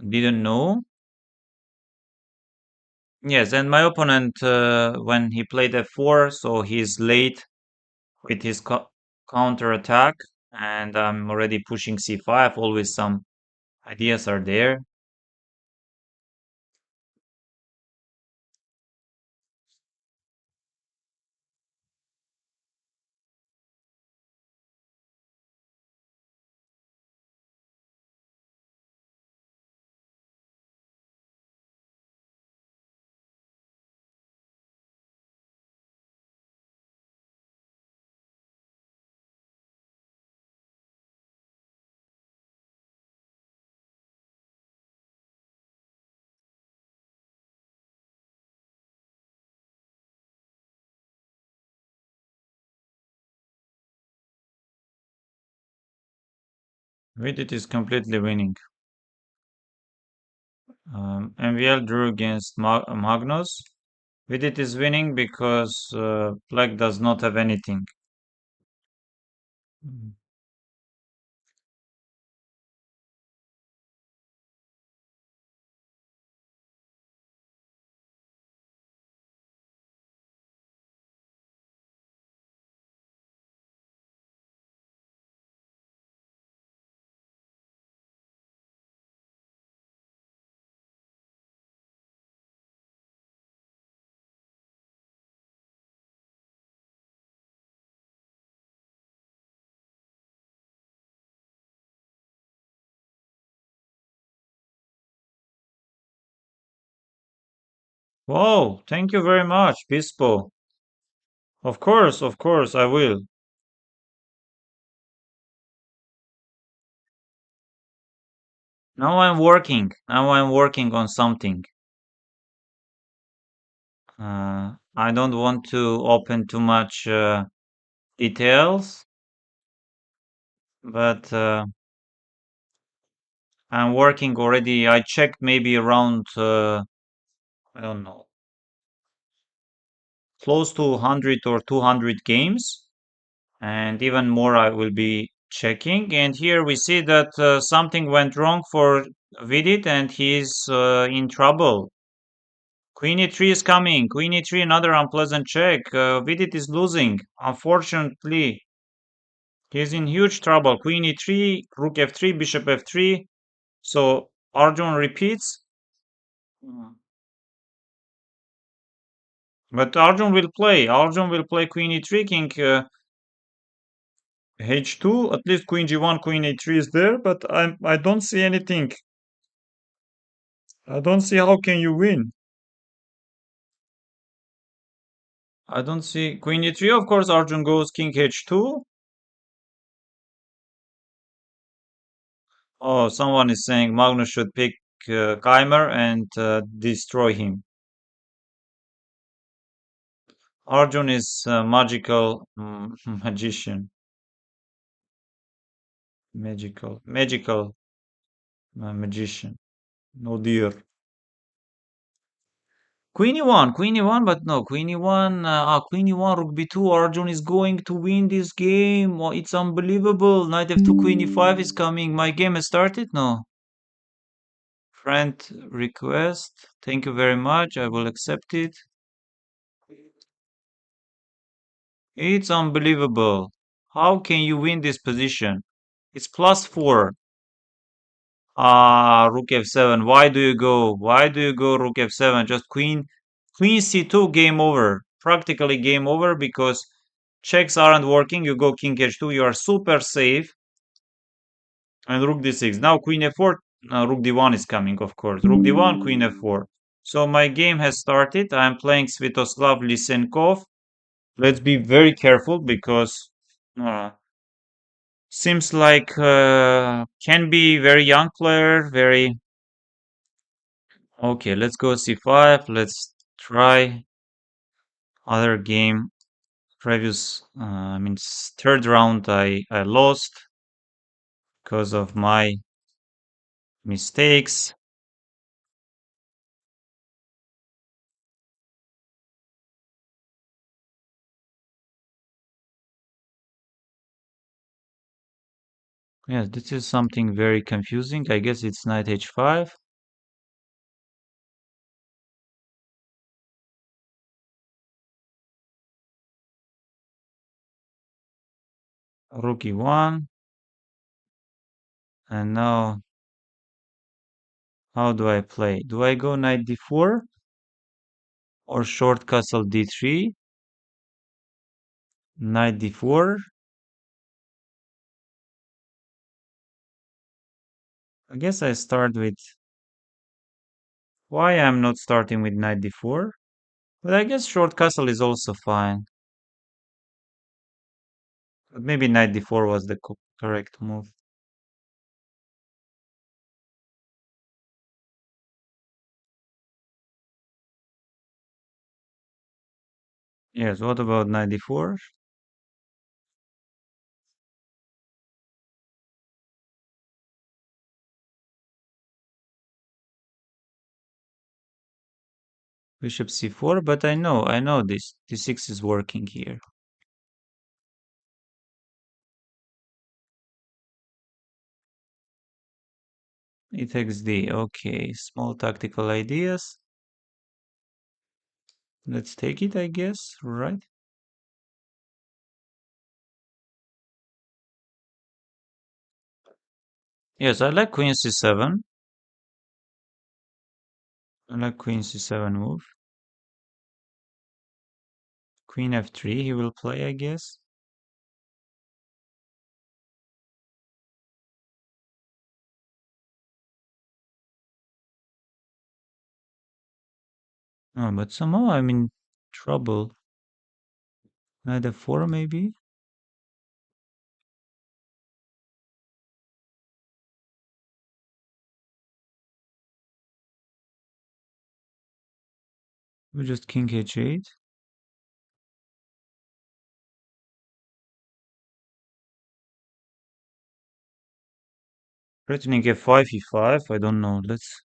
didn't know. Yes, and my opponent, when he played f4, so he's late with his counter attack. And I'm already pushing c5. Always some ideas are there. Vidit is completely winning. MVL drew against Magnus. Vidit is winning because Black does not have anything. Mm. Whoa, thank you very much, Bispo. Of course, I will. Now I'm working on something. I don't want to open too much details, but I'm working already. I checked maybe around, I don't know, close to 100 or 200 games. And even more I will be checking. And here we see that something went wrong for Vidit and he's in trouble. Queen e3 is coming. Queen e3, another unpleasant check. Vidit is losing. Unfortunately, he's in huge trouble. Queen e3, rook f3, bishop f3. So Arjun repeats. Mm. But Arjun will play. Arjun will play queen e3, king h2. At least queen g1, queen a3 is there. But I don't see anything. I don't see how can you win. I don't see queen e3. Of course, Arjun goes king h2. Oh, someone is saying Magnus should pick Keimer and destroy him. Arjun is a magical magician. Magical magician. No dear. Queen e1, but no, Queen e1, Queen e1, Rook b2, Arjun is going to win this game. Oh, it's unbelievable. Knight f2, Queen e5 is coming. My game has started? No. Friend request. Thank you very much. I will accept it. It's unbelievable. How can you win this position? It's +4. Rook f7. Why do you go? Why do you go rook f7? Just Queen c2, game over. Practically game over because checks aren't working. You go king h2, you are super safe. And rook d6. Now queen f4. Rook d1 is coming, of course. Rook d1, queen f4. So my game has started. I'm playing Svetoslav Lysenkov. Let's be very careful because seems like can be very young player. Very okay. Let's go c5. Let's try other game. Previous, I mean, third round I lost because of my mistakes. Yes, this is something very confusing. I guess it's knight h5. Rook e1. And now, how do I play? Do I go knight d4 or short castle d3? Knight d4. I guess I start with. Why I'm not starting with knight d4? But I guess short castle is also fine. But maybe knight d4 was the correct move. Yes, what about knight d4? Bishop c4, but I know this. d6 is working here. E takes d. Okay, small tactical ideas. Let's take it, I guess, right? Yes, I like queen c7. I like queen c7 move. Queen f3 he will play, I guess. Oh, but somehow I'm in trouble. Knight f4 maybe? We just king h8. Threatening f5, e5. I don't know. Let's.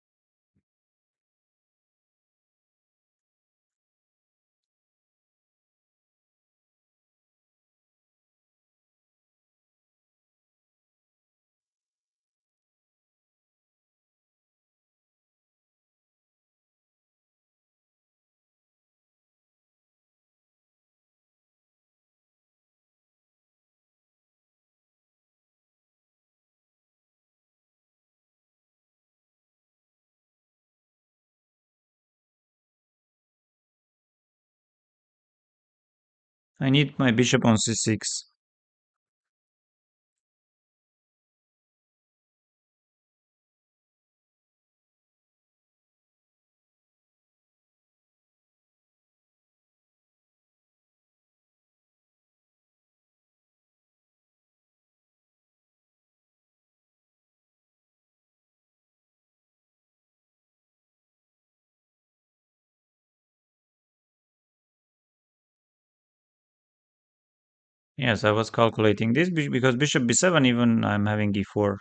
I need my bishop on c6. Yes, I was calculating this because bishop b7 even I'm having e4.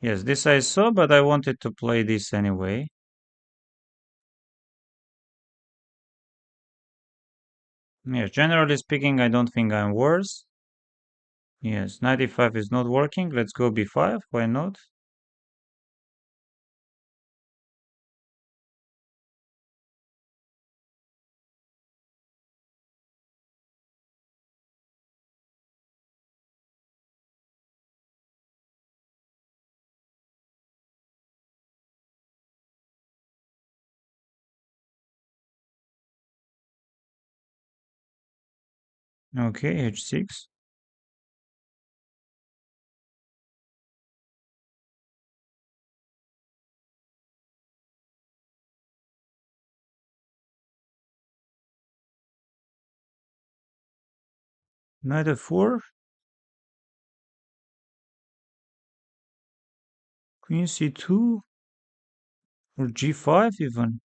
Yes, this I saw, but I wanted to play this anyway. Yes, generally speaking, I don't think I'm worse. Yes, 95 is not working. Let's go b5. Why not? Okay, h6. Knight f4. Queen c2 or g5 even.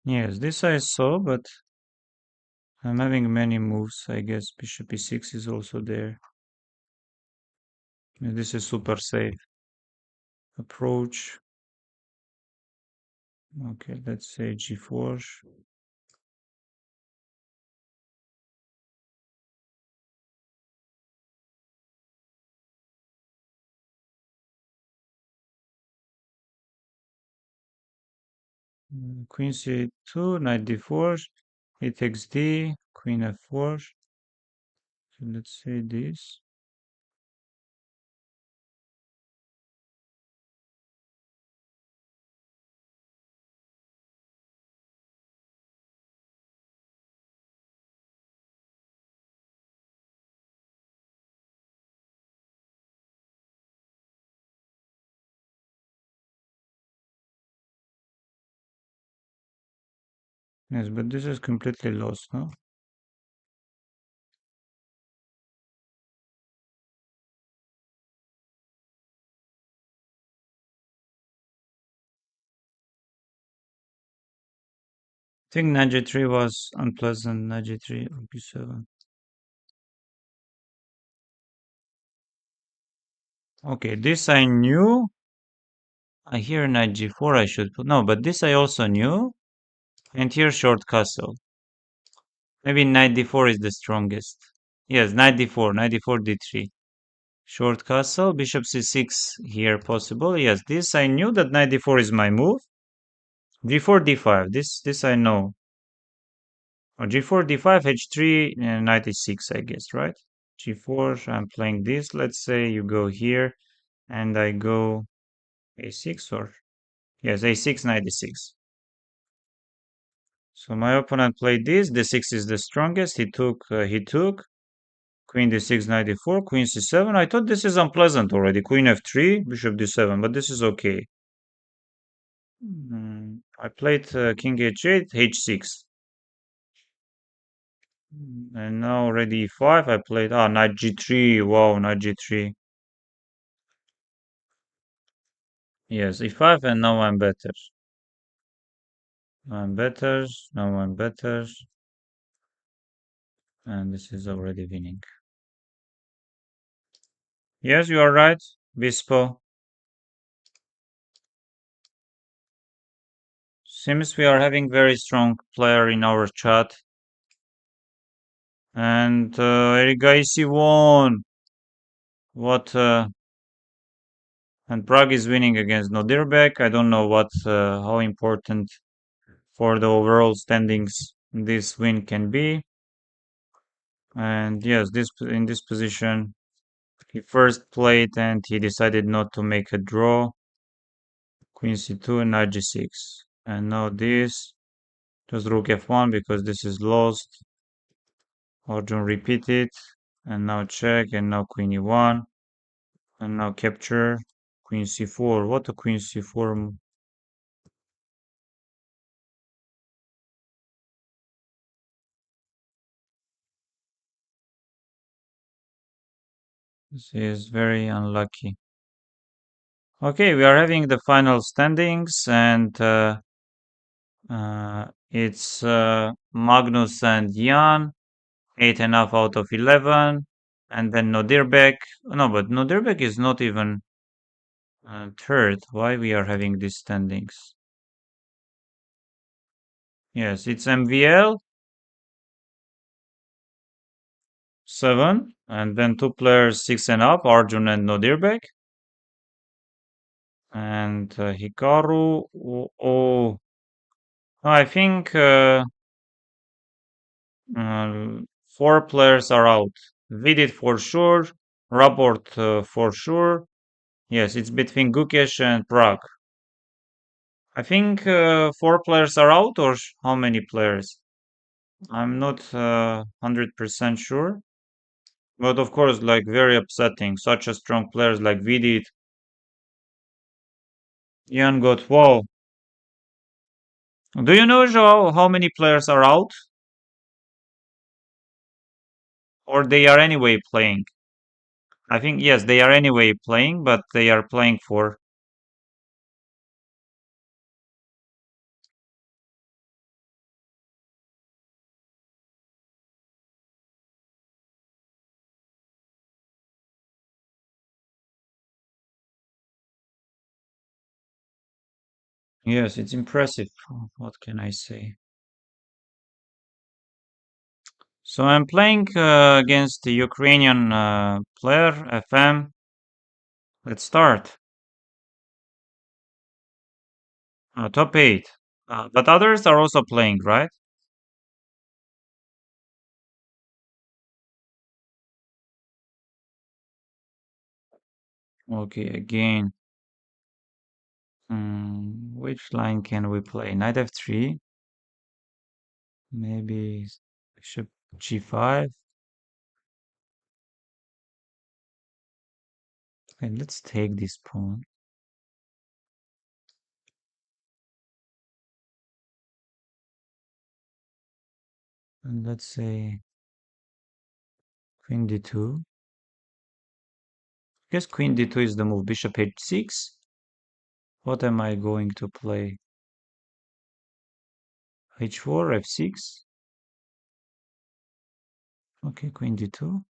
Yes, this I saw, but I'm having many moves. I guess bishop e6 is also there. Yeah, this is super safe. Approach. Okay, let's say g4. Queen c2, knight d4. He takes d, queen f4. So let's say this. Yes, but this is completely lost, no? I think knight g3 was unpleasant. Knight g3 or b7. Okay, this I knew. I hear knight g4 I should put. No, but this I also knew. And here short castle. Maybe knight d4 is the strongest. Yes, knight d4, knight d4, d3. Short castle, bishop c6 here possible. Yes, this I knew that knight d4 is my move. g4, d5. This I know. Or g4, d5, h3, and knight e6, I guess, right? g4, I'm playing this. Let's say you go here, and I go a6 or yes, a6, knight e6. So my opponent played this. D6 is the strongest. He took. Queen d6, knight d4, queen c7. I thought this is unpleasant already. Queen f3, bishop d7, but this is okay. I played king h8, h6. And now already e5. I played, knight g3. Wow, knight g3. Yes, e5, and now I'm better. I'm better. Now I'm better. And this is already winning. Yes, you are right, Bispo. Seems we are having very strong player in our chat. And Erigaisi won. What? And Prague is winning against Nodirbek. I don't know how important for the overall standings this win can be. And yes, this in this position, he first played and he decided not to make a draw. Queen c2 and knight g6. And now this, just rook f1 because this is lost. Arjun repeated. And now check, and now queen e1. And now capture. Queen c4. What a queen c4. This is very unlucky. Okay, we are having the final standings, and it's Magnus and Jan, 8.5 out of 11, and then Nodirbek. No, but Nodirbek is not even third. Why we are having these standings? Yes, it's MVL 7, and then two players 6 and up, Arjun and Nodirbek. And Hikaru. Oh, I think uh, four players are out. Vidit for sure. Rapport for sure. Yes, it's between Gukesh and Prague. I think four players are out, or how many players? I'm not 100% sure. But of course, like very upsetting. Such a strong players like Vidit, Ian got wow. Do you know, Joao, how many players are out? Or they are anyway playing? I think yes, they are anyway playing, but they are playing for. Yes, it's impressive. What can I say? So I'm playing against the Ukrainian player FM. Let's start. Top 8. But others are also playing, right? Okay, again. Which line can we play? Knight f3. Maybe bishop g5. Okay, let's take this pawn. And let's say queen d2. I guess queen d2 is the move. Bishop h6. What am I going to play? h4, f6. Okay, queen d2.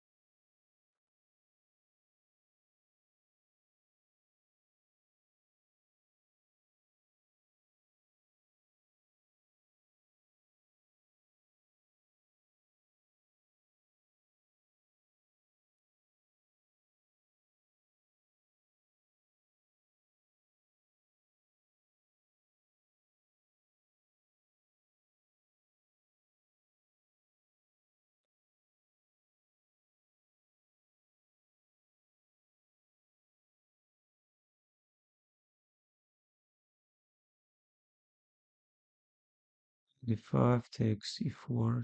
d5 takes e4.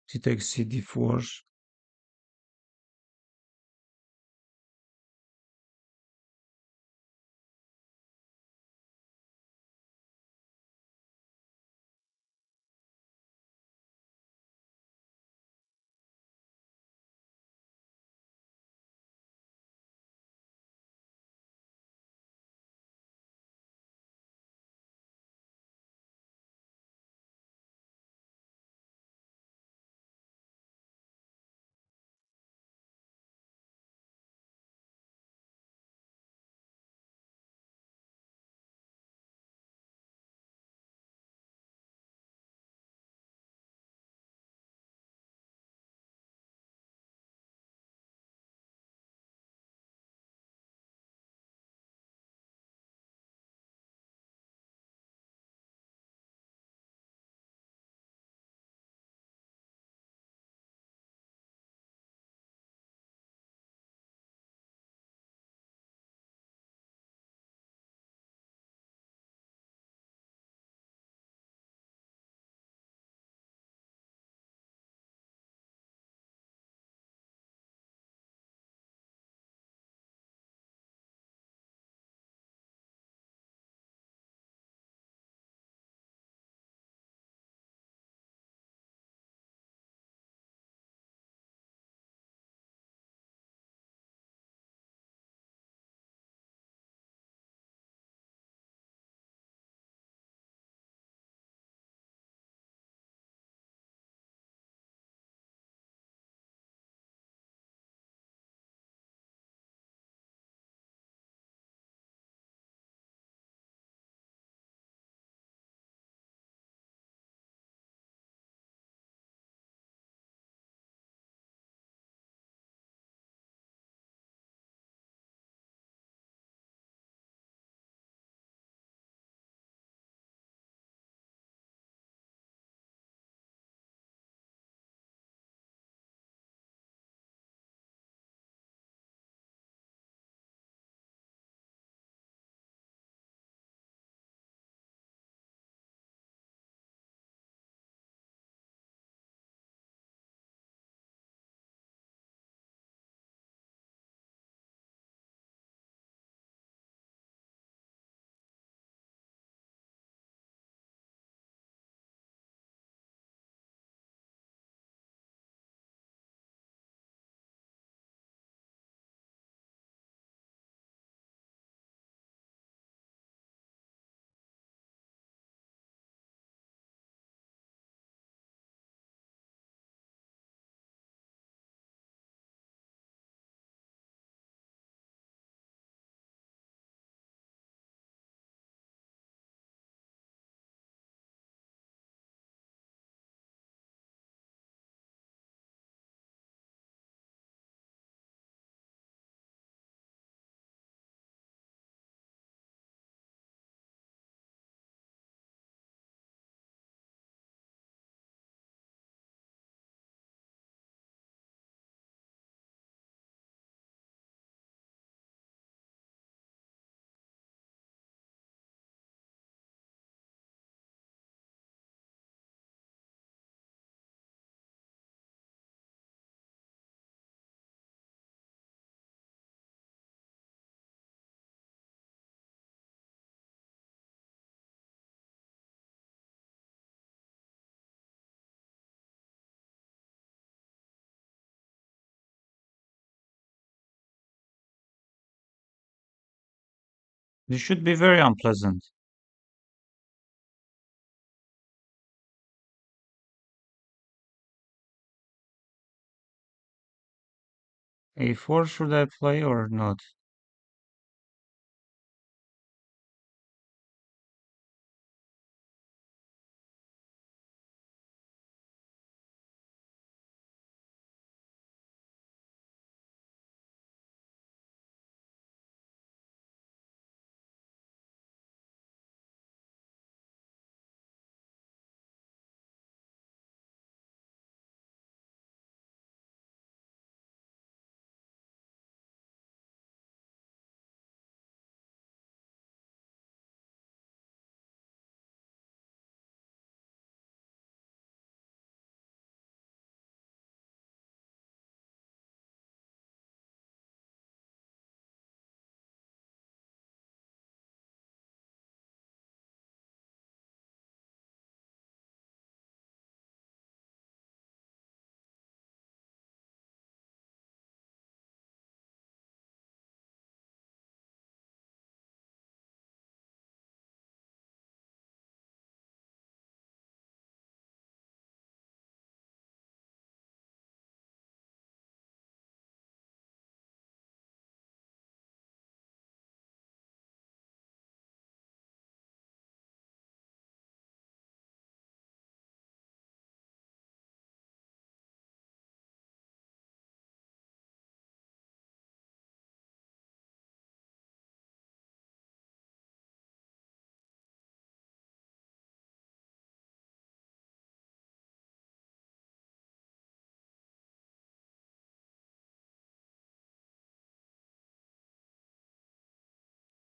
She takes cd4. This should be very unpleasant. A4 should I play or not?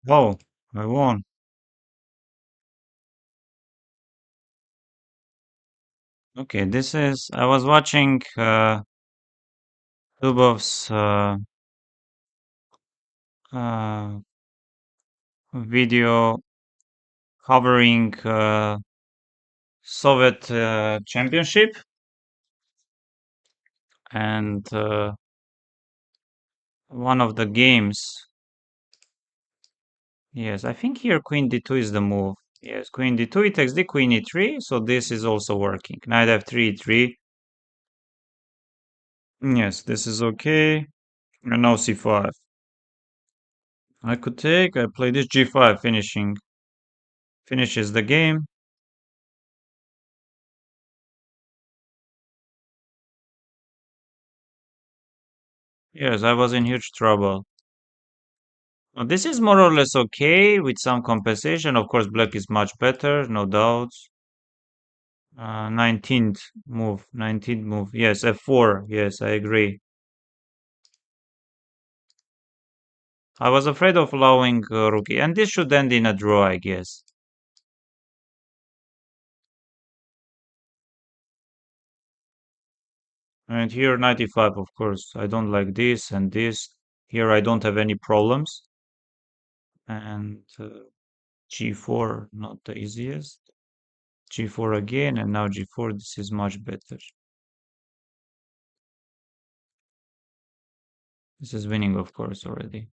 Oh, I won. Okay, this is. I was watching Dubov's uh, video covering Soviet championship, and one of the games. Yes, I think here queen d2 is the move. Yes, queen d2, it takes the queen e3, so this is also working. Knight f3, e3. Yes, this is okay. And now c5. I could take, I play this g5, finishes the game. Yes, I was in huge trouble. This is more or less okay with some compensation. Of course, black is much better, no doubts. 19th move, 19th move. Yes, f4. Yes, I agree. I was afraid of allowing rookie, and this should end in a draw, I guess. And here 95, of course. I don't like this and this. Here I don't have any problems. And g4, not the easiest. G4 again, and now g4. This is much better. This is winning, of course, already.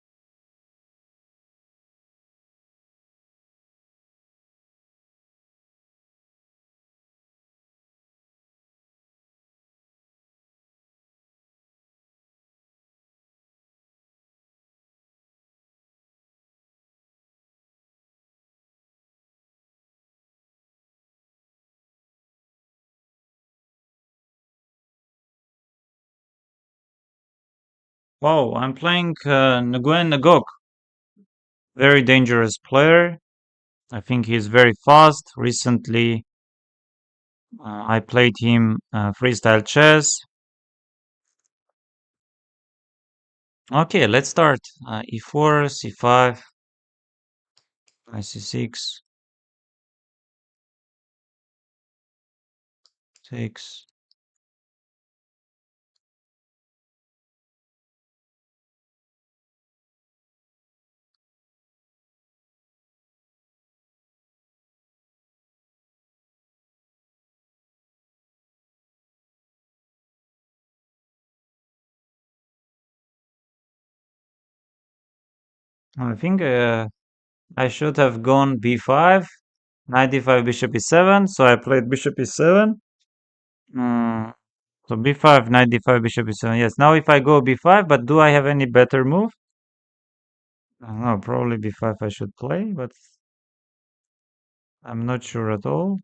Wow, I'm playing Nguyen Ngok. Very dangerous player. I think he's very fast. Recently, I played him freestyle chess. Okay, let's start. E4, C5, C6, takes. I think I should have gone b5, knight d5, bishop e7, so I played bishop e7. So b5, knight d5, bishop e7. Yes, now if I go b5, but do I have any better move? I don't know, probably b5 I should play, but I'm not sure at all.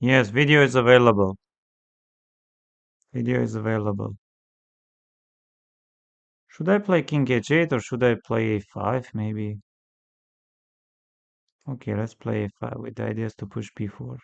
Yes, video is available. Video is available. Should I play king h8 or should I play a5 maybe? Okay, let's play a5 with the ideas to push b4.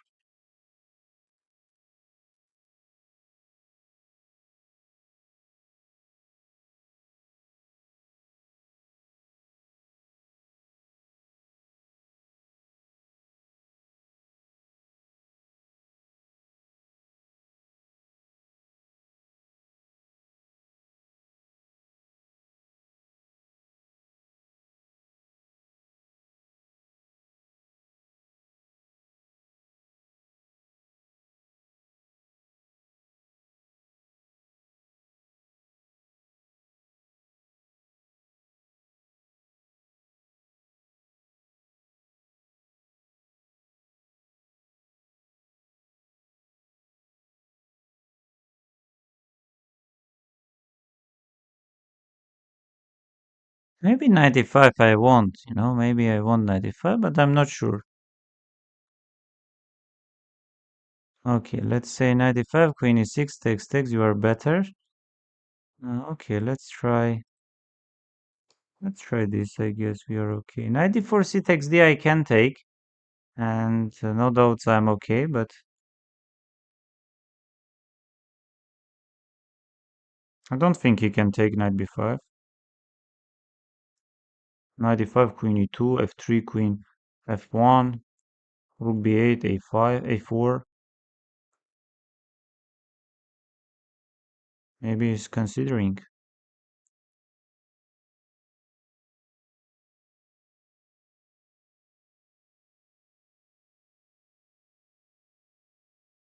Maybe 95 I want, maybe I want 95, but I'm not sure. Okay, let's say 95, queen e6, takes, you are better. Okay, let's try this, I guess we are okay. Knight d4, c takes d I can take, and no doubts I'm okay, but I don't think he can take knight b5. Knight d5, queen e2, f3, queen f1, rook b8, a5, a4. Maybe he's considering.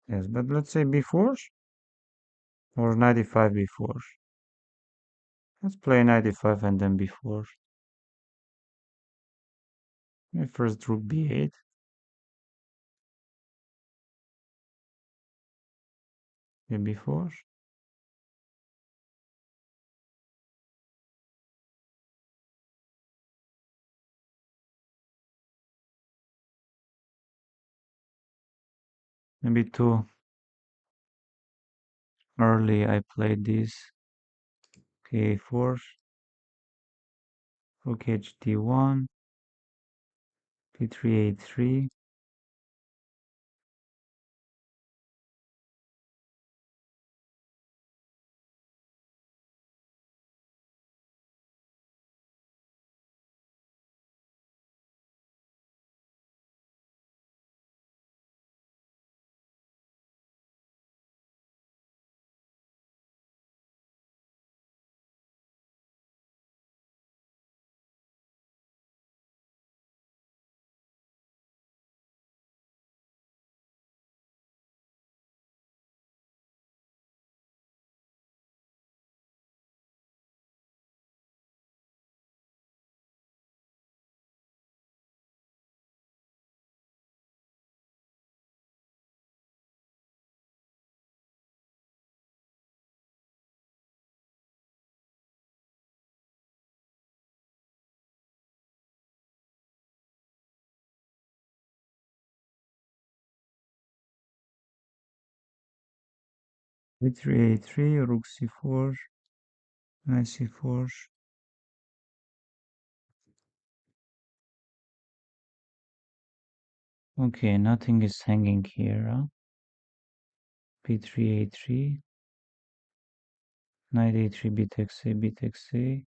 Yes, but let's say b4 or knight d5 b4. Let's play knight d5 and then b4. Maybe first rook b8. Then b4. Maybe too early I played this. Okay, a4. Rook h d1. b3 a3. b3 a3, rook c4, knight c4. Okay, nothing is hanging here, huh? b3 a3, knight a3, b takes a, b takes a.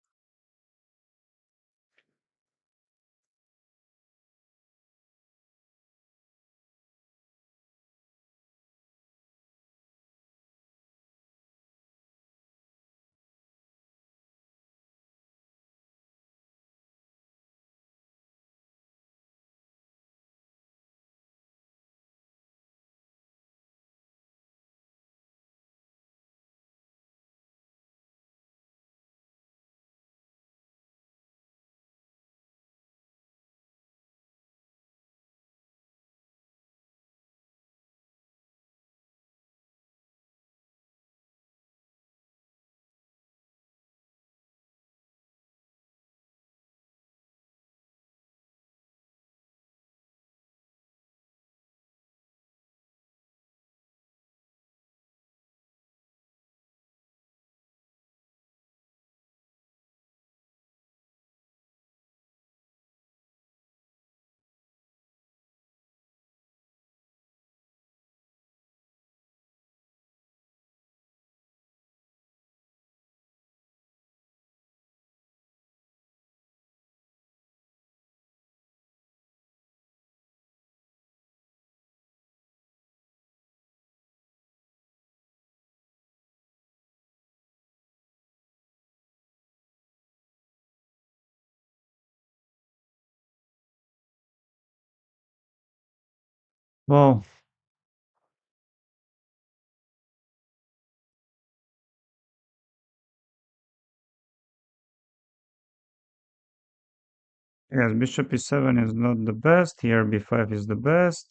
Well, yes, bishop e7 is not the best. Here b5 is the best.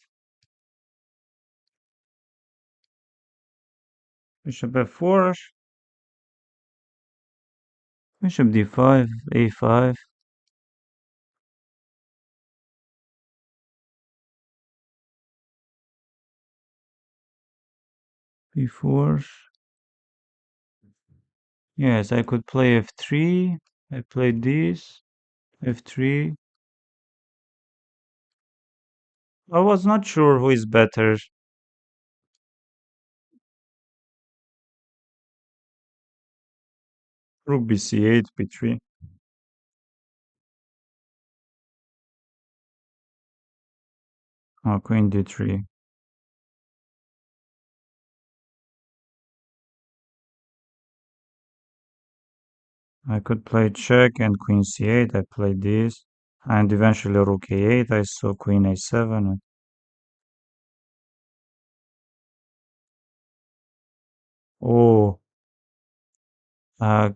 Bishop f4, bishop d5, a5. b4. Yes, I could play f3. I played this, f3. I was not sure who is better. Rook bc8, b3. Oh, queen d3. I could play check and queen c8. I played this. And eventually rook a8. I saw queen a7. Oh, uh,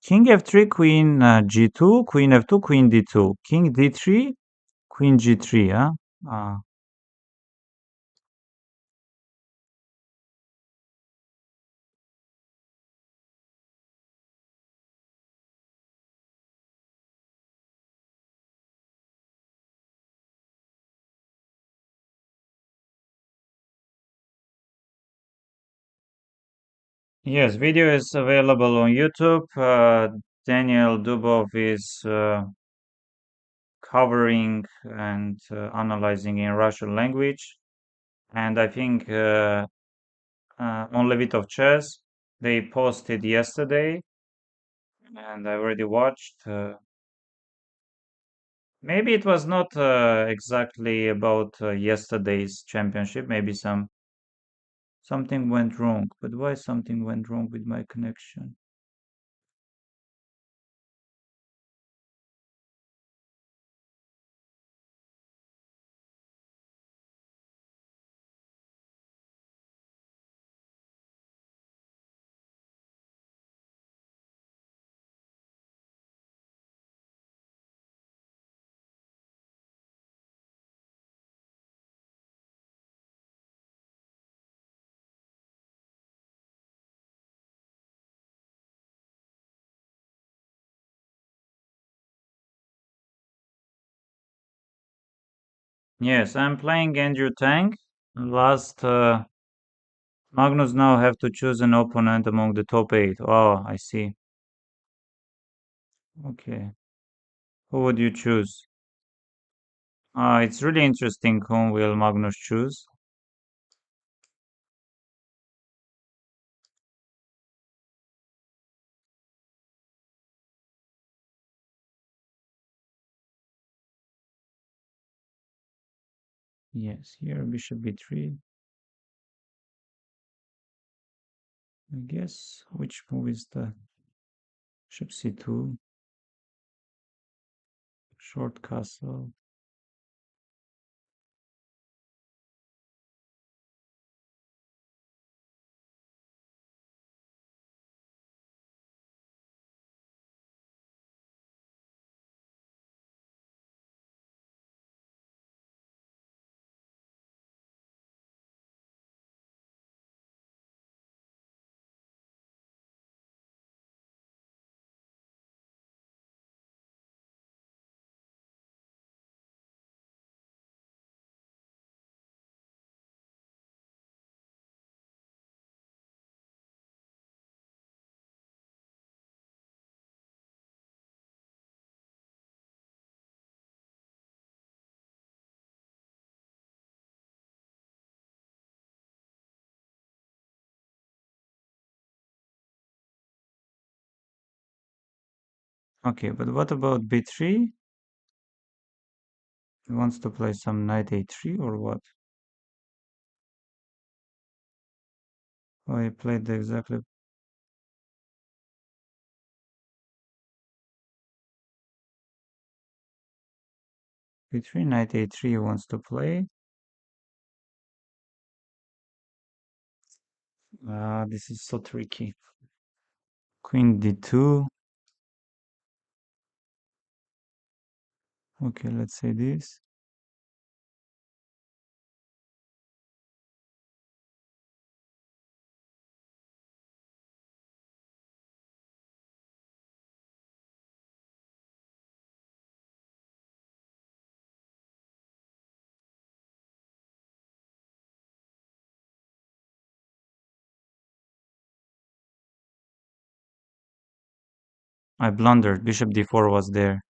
king f3, queen g2, queen f2, queen d2, king d3, queen g3, huh? Uh, yes, video is available on YouTube. Daniel Dubov is covering and analyzing in Russian language. And I think on Levitov Chess, they posted yesterday, and I already watched. Maybe it was not exactly about yesterday's championship. Maybe something went wrong. But why something went wrong with my connection? Yes, I'm playing Andrew Tang. Last Magnus now have to choose an opponent among the top 8. Oh, I see. Okay. Who would you choose? It's really interesting whom will Magnus choose. Yes, here bishop b3. I guess which move is the bishop c2, short castle. Okay, but what about b3? He wants to play some knight a3 or what? Oh, he played exactly b3, knight a3 he wants to play. This is so tricky. Queen d2. Okay, let's say this. I blundered. Bishop d4 was there.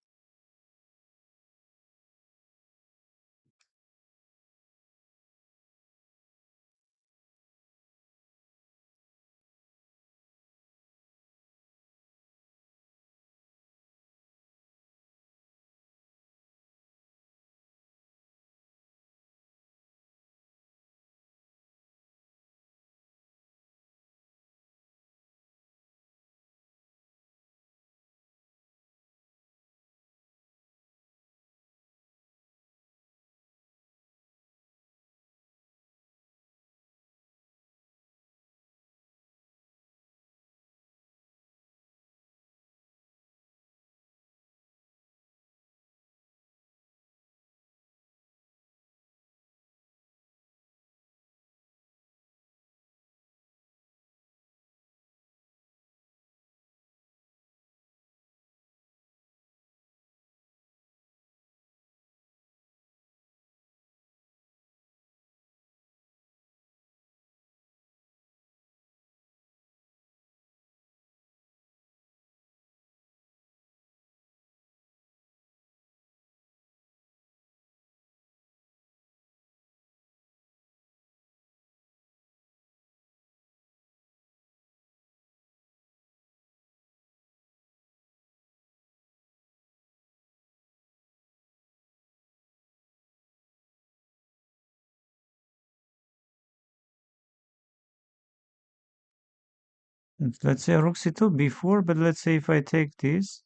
Let's say rook c2 b4, but let's say if I take this,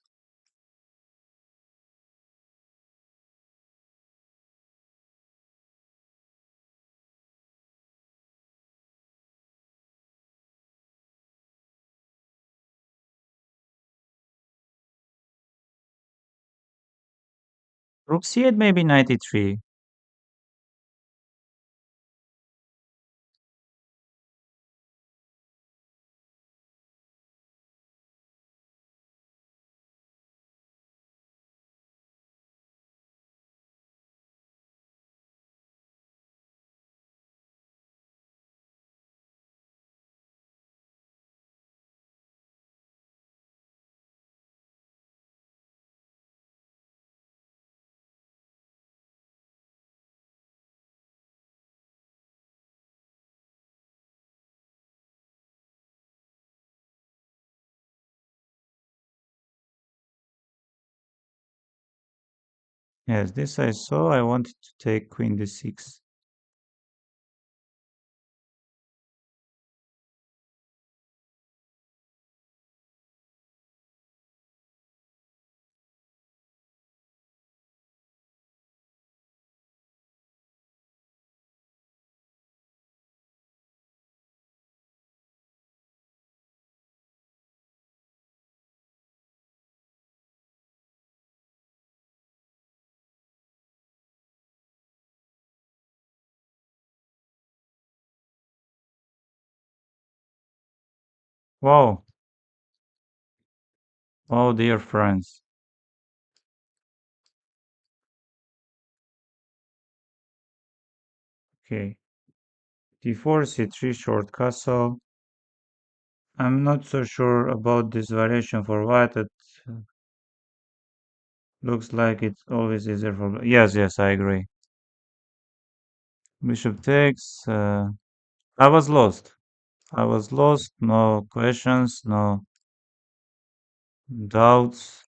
rook c8 maybe knight e3. Yes, this I saw. I wanted to take queen d6. Wow. Oh, dear friends. Okay. d4, c3, short castle. I'm not so sure about this variation for white. It looks like it's always easier for... Yes, yes, I agree. Bishop takes. I was lost. I was lost. No questions, no doubts.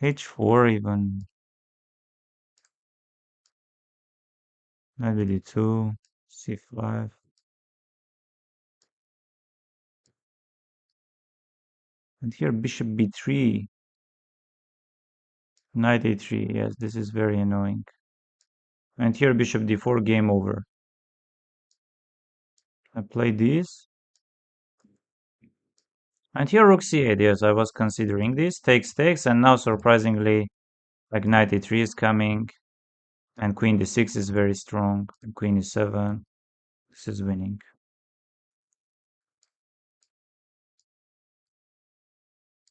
h4 even. Maybe d2, c5. And here bishop b3. Knight a3. Yes, this is very annoying. And here bishop d4, game over. I play this. And here rook c8. Yes, I was considering this. Takes, takes. And now surprisingly, like knight a3 is coming. And queen d6 is very strong. And queen e7. This is winning.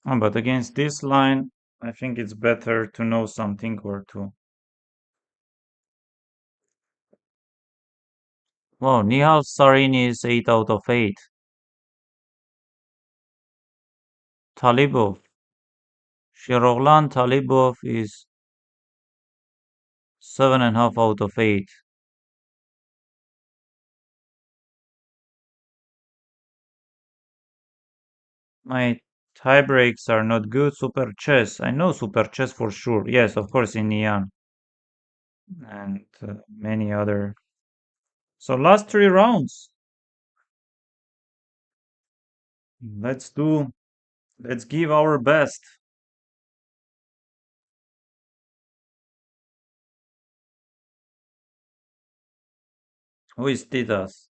But against this line, I think it's better to know something or to... Wow, Nihal Sarin is 8 out of 8. Talibov. Sheroglan Talibov is 7.5 out of 8. My tie breaks are not good. Super chess. I know super chess for sure. Yes, of course, in Nian. And many other. So last 3 rounds. Let's do. Let's give our best. Who is Titas?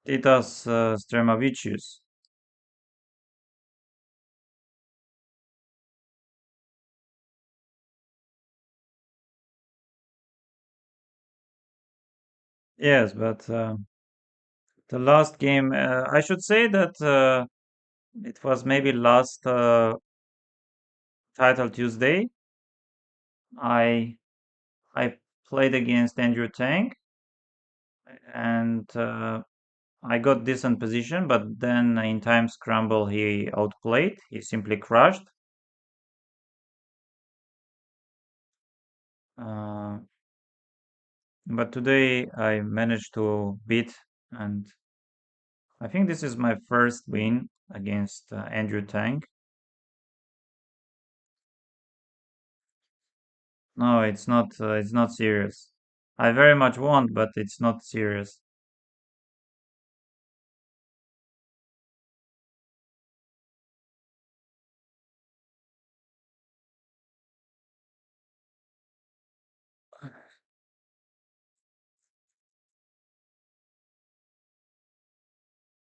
Titas Stremavicius. Yes, but the last game, I should say that it was maybe last title Tuesday. I I played against Andrew Tang, and I got decent position, but then in time scramble he outplayed. He simply crushed. Uh, but today I managed to beat, and I think this is my first win against Andrew Tang. No, it's not. It's not serious. I very much want, but it's not serious.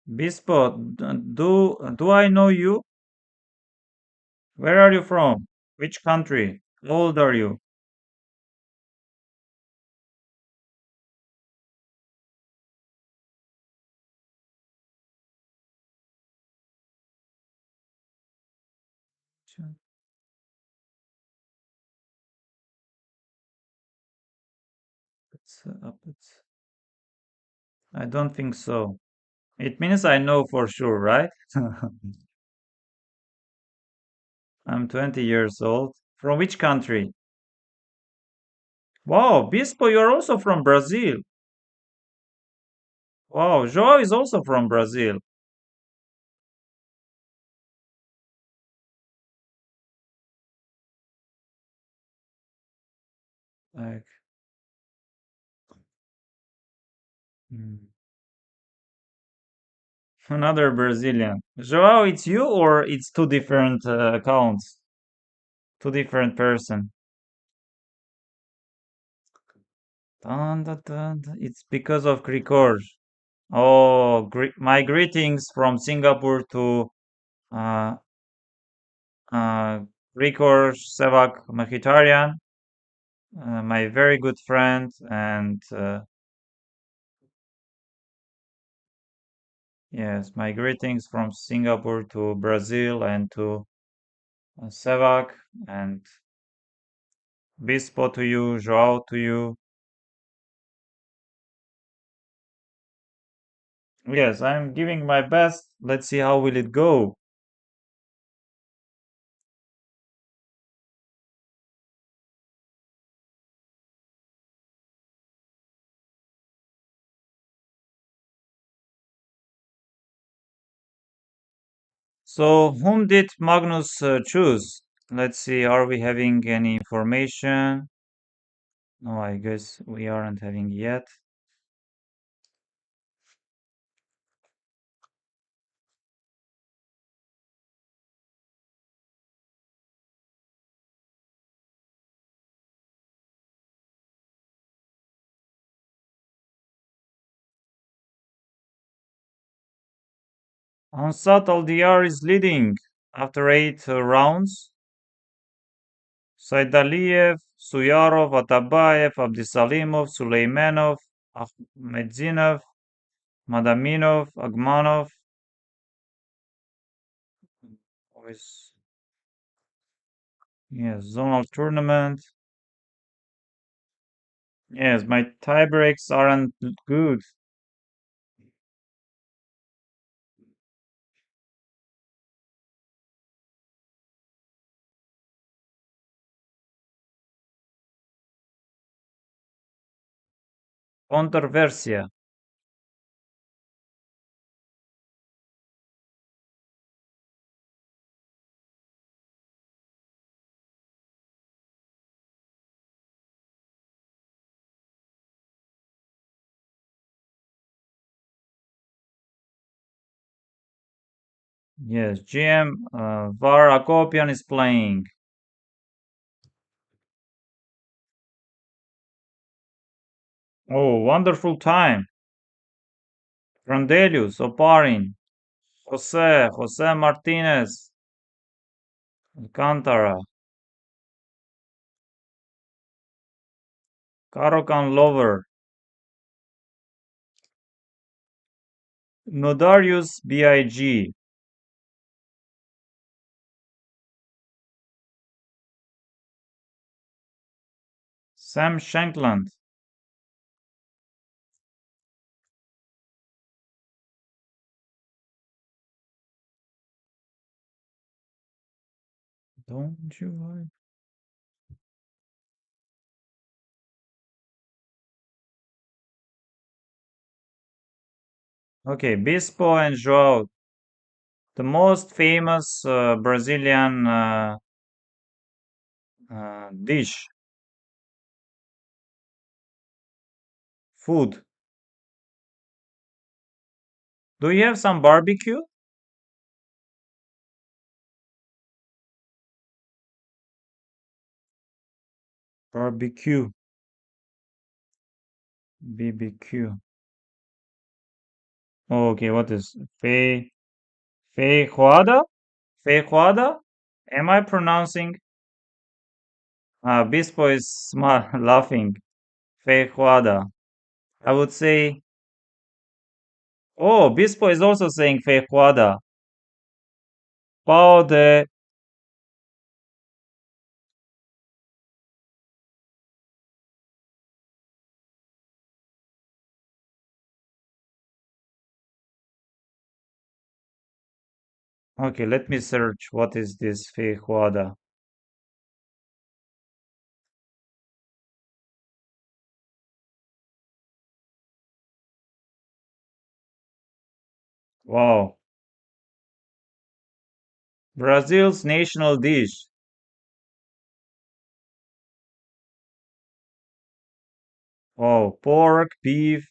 Bispo, do I know you? Where are you from? Which country? How old are you? Sure. I don't think so. It means I know for sure, right? I'm 20 years old. From which country? Wow, Bispo, you're also from Brazil. Wow, João is also from Brazil. Like, hmm, another Brazilian. Joao, it's you or it's two different accounts? Two different person. Dun, dun, dun, dun. It's because of Krikor. Oh, my greetings from Singapore to uh, uh, Krikor Sevak Mkhitaryan, my very good friend, and yes, my greetings from Singapore to Brazil and to Sevak, and Bispo to you, Joao to you. Yes, I'm giving my best. Let's see how will it go. So, whom did Magnus choose? Let's see, are we having any information? No, I guess we aren't having yet. Ansat Aldiyar is leading after 8 rounds. Saidaliyev, Suyarov, Atabayev, Abdisalimov, Suleimanov, Ahmedzinov, Madaminov, Agmanov. Always, yes, zonal tournament. Yes, my tie breaks aren't good. Controversia. Yes, GM Var Akopian is playing. Oh, wonderful time. Rondelius, Oparin, Jose Martinez, Alcantara, Karokan Lover, Nodarius BIG, Sam Shankland. Don't you like? Okay, Bispo and Joao, the most famous Brazilian dish, food. Do you have some barbecue? Barbecue, BBQ. Oh, okay, what is feijoada? Feijoada? Am I pronouncing? Bispo is laughing. Feijoada. I would say. Oh, Bispo is also saying feijoada. Pao de. Okay, let me search. What is this feijoada? Wow. Brazil's national dish. Oh, pork, beef,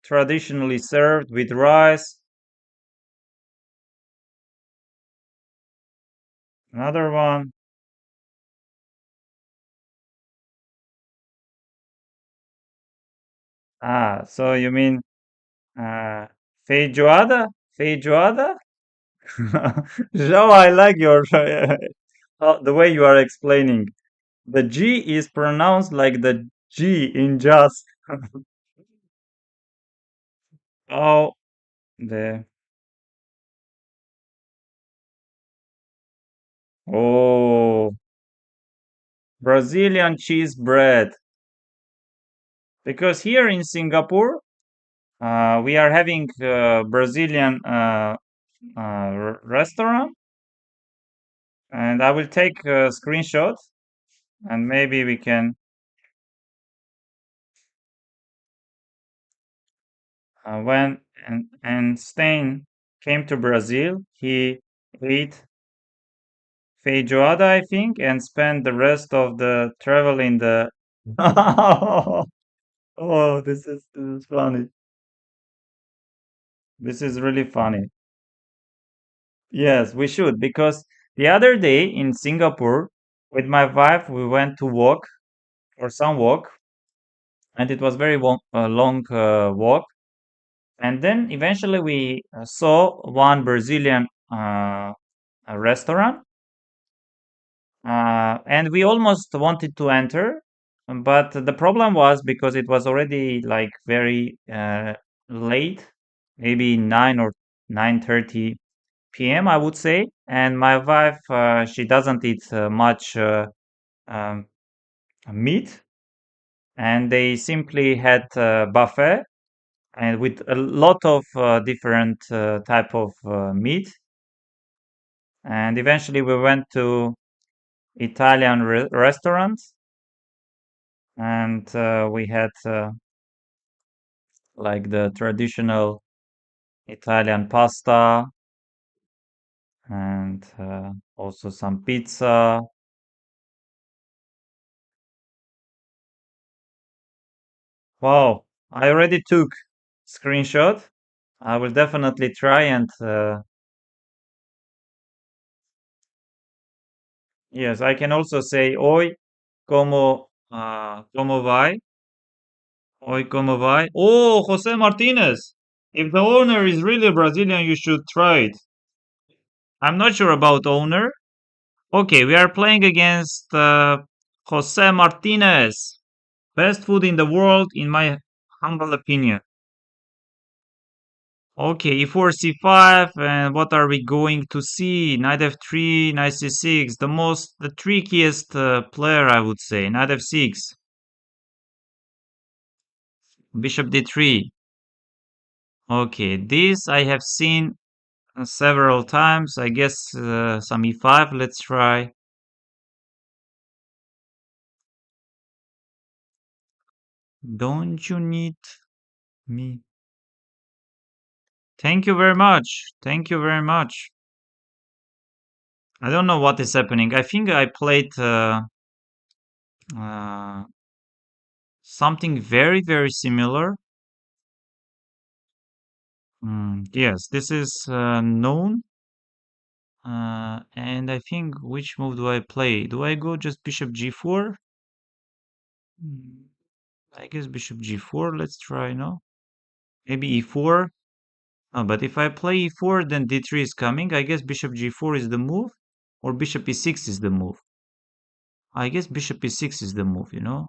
traditionally served with rice. Another one. Ah, so you mean uh, feijoada? Feijoada? Joe, I like your the way you are explaining. The G is pronounced like the G in just. Oh, the oh Brazilian cheese bread. Because here in Singapore, we are having Brazilian restaurant, and I will take a screenshot, and maybe we can. When and Stein came to Brazil, he ate feijoada, I think, and spent the rest of the travel in the. Oh, this is funny. This is really funny. Yes, we should because the other day in Singapore with my wife we went to walk for some walk and it was very long walk and then eventually we saw one Brazilian restaurant and we almost wanted to enter but the problem was because it was already like very late, maybe 9 or 9:30 p.m. I would say, and my wife she doesn't eat much um, meat, and they simply had buffet and with a lot of different type of meat, and eventually we went to Italian restaurants, and we had like the traditional Italian pasta and also some pizza. Wow, I already took screenshot. I will definitely try and yes, I can also say hoy como vai? Hoy como vai? Oh, Jose Martinez. If the owner is really Brazilian, you should try it. I'm not sure about owner. Okay, we are playing against Jose Martinez. Best food in the world, in my humble opinion. Okay, e4, c5, and what are we going to see? Knight f3, knight c6, the trickiest player, I would say. Knight f6, bishop d3. Okay, this I have seen several times. I guess some e5, let's try. Don't you need me? Thank you very much. Thank you very much. I don't know what is happening. I think I played uh, something very, very similar. Yes, this is known. And I think which move do I play? Do I go just bishop g4? Hmm, I guess bishop g4. Let's try, no? Maybe e4. Oh, but if I play e4, then d3 is coming. I guess bishop g4 is the move, or bishop e6 is the move. I guess bishop e6 is the move, you know?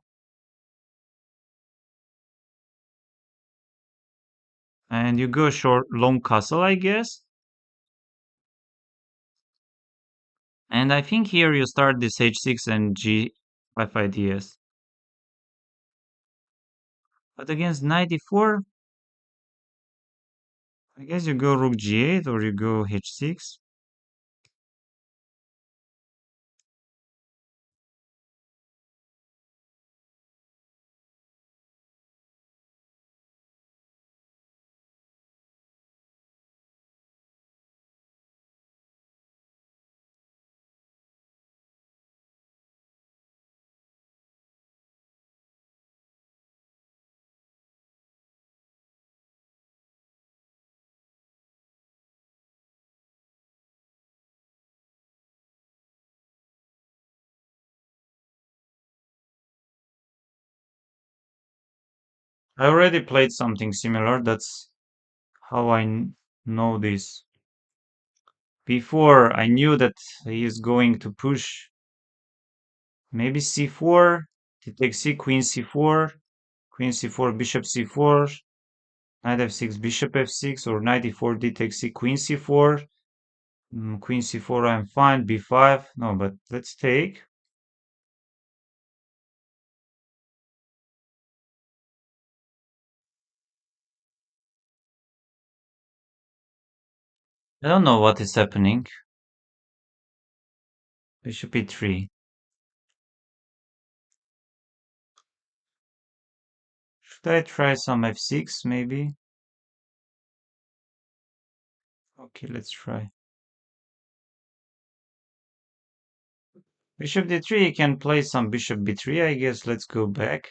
And you go short, long castle, I guess. And I think here you start this h6 and g5 ideas. But against knight e4, I guess you go rook g8 or you go h6. I already played something similar. That's how I know this. Before, I knew that he is going to push maybe c4, he takes c, queen c4, queen c4, bishop c4, knight f6, bishop f6, or knight e4, d takes c, queen c4, queen c4, I'm fine, b5, no, but let's take. I don't know what is happening. Bishop e3. Should I try some f6 maybe? Okay, let's try. Bishop d3, you can play some bishop b3, I guess. Let's go back.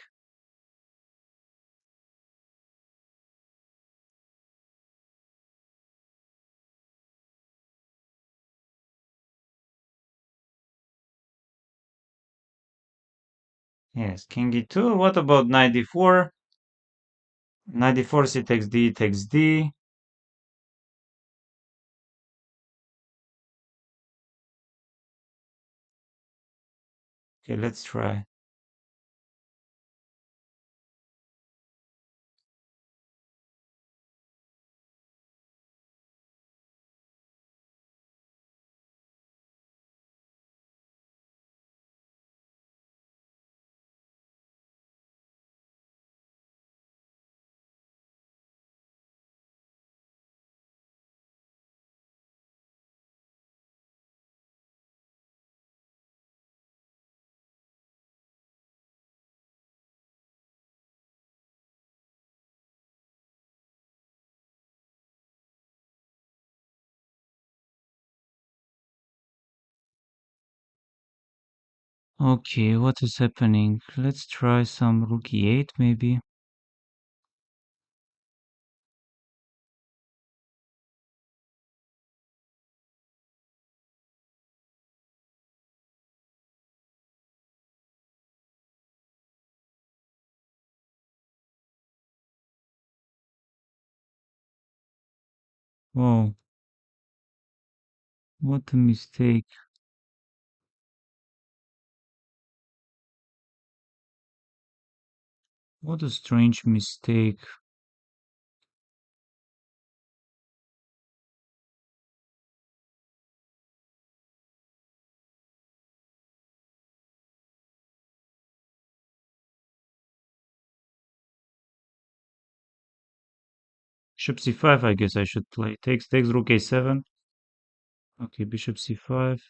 Yes, king e2. What about knight d4? Knight d4, c takes d, takes d. Okay, let's try. Okay, what is happening? Let's try some rook e8 maybe. Oh, what a mistake. What a strange mistake. Bishop c5, I guess I should play. Takes rook a7. Okay, bishop c5.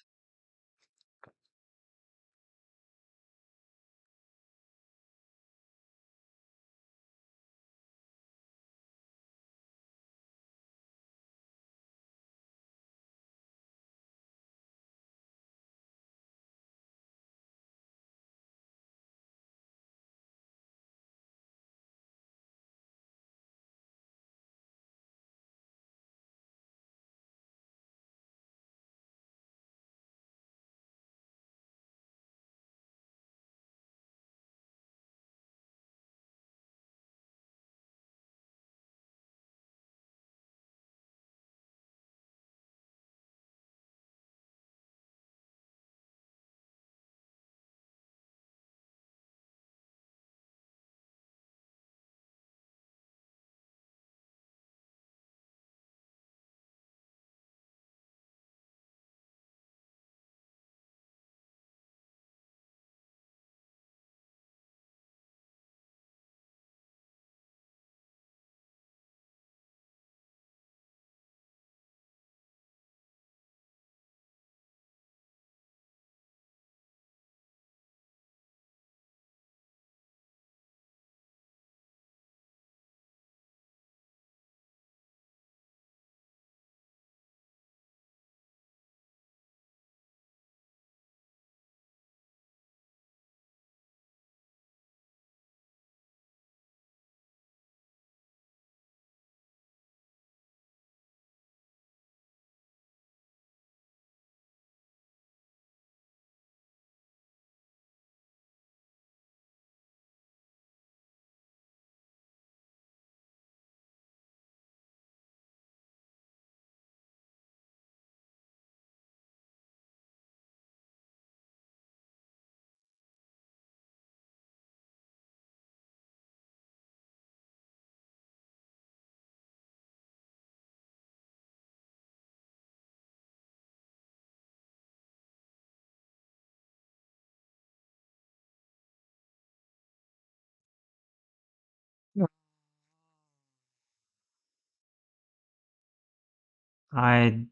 I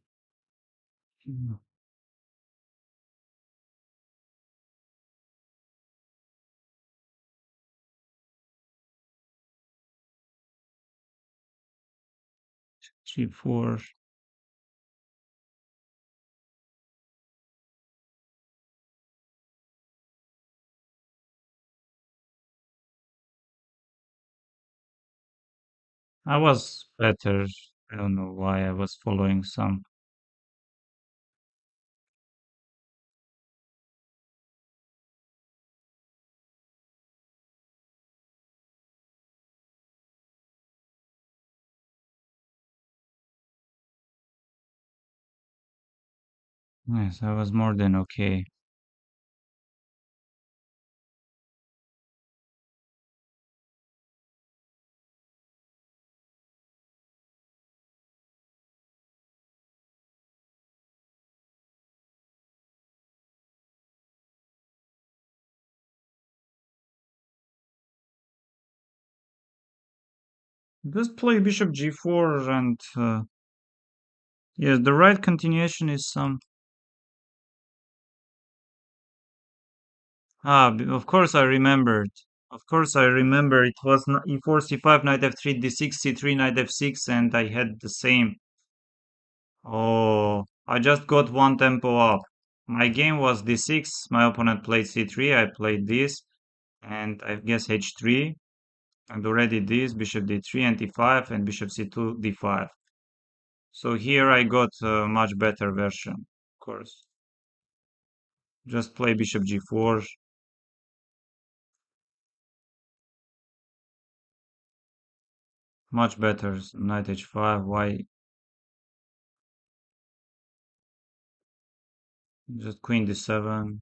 G4. I was better. I don't know why I was following some. Yes, I was more than okay. Just play bishop G4 and yes, the right continuation is some. Of course I remembered. Of course I remember it was E4, C5, knight F3, D6, C3, knight F6, and I had the same. Oh, I just got one tempo up. My game was D6, my opponent played C3, I played this, and I guess H3, and already this, bishop D3 and E5, and bishop C2, D5. So here I got a much better version, of course. Just play bishop G4, much better. Knight H5, why? Just queen D7.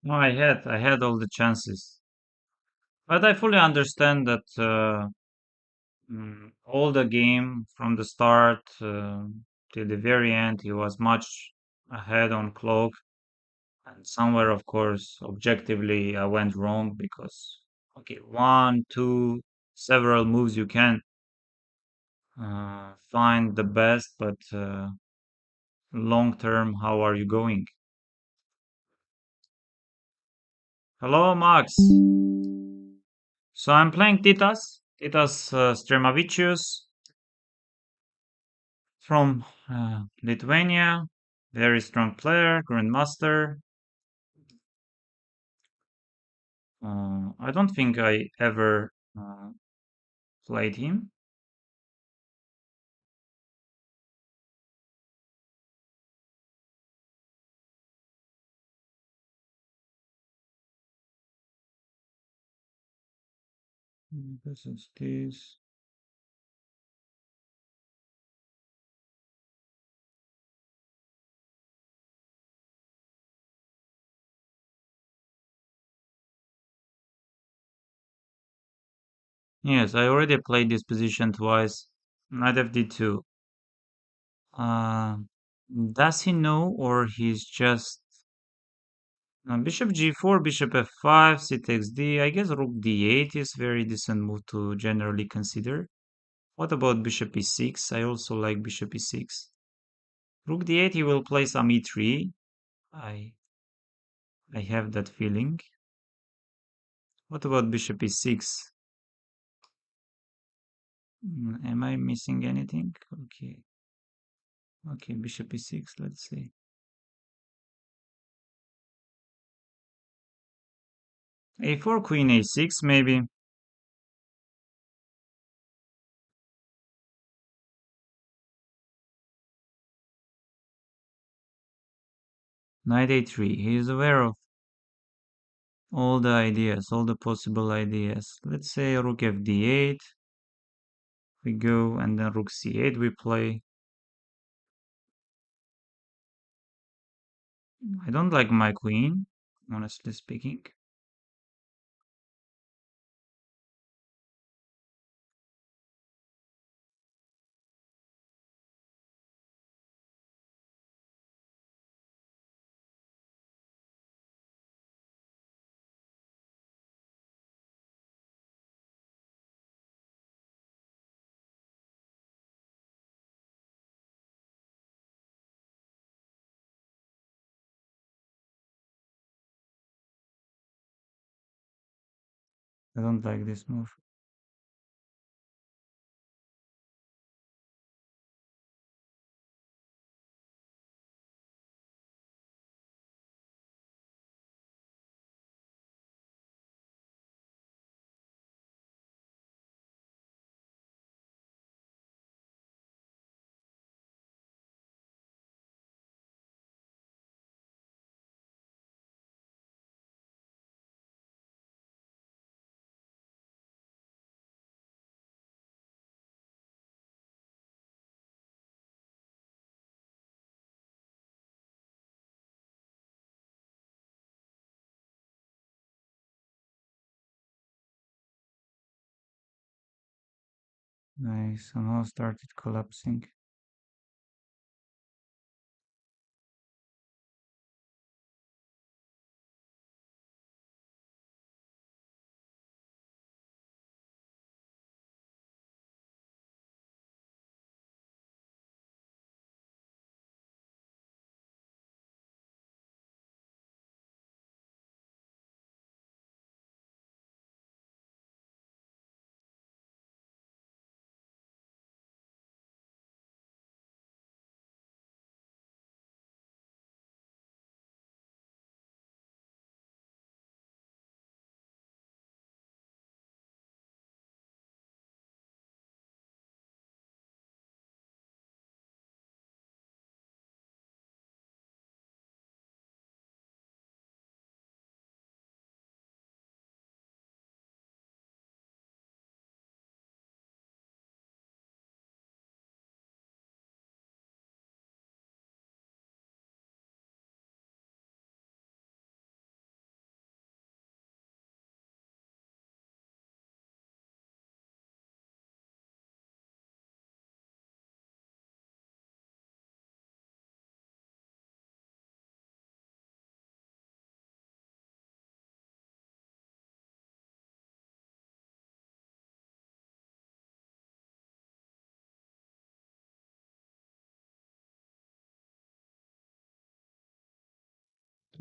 No, I had all the chances. But I fully understand that all the game from the start till the very end, he was much ahead on clock. And somewhere, of course, objectively, I went wrong because, okay, one, two, several moves you can find the best, but long term, how are you going? Hello, Max. So I'm playing Titas Stremavicius from Lithuania. Very strong player, grandmaster. I don't think I ever played him. This is this. Yes, I already played this position twice. Knight of d2. Uh, does he know, or he's just bishop g4, bishop f5, c takes d. I guess rook d8 is very decent move to generally consider. What about bishop e6? I also like bishop e6. Rook d8, he will play some e3. I I have that feeling. What about bishop e6? Am I missing anything? Okay. Okay, bishop e6, let's see. a4, queen a6 maybe. Knight a3. He is aware of all the ideas, all the possible ideas. Let's say rook fd8. We go, and then rook c8 we play. I don't like my queen, honestly speaking. I don't like this move. I somehow started collapsing.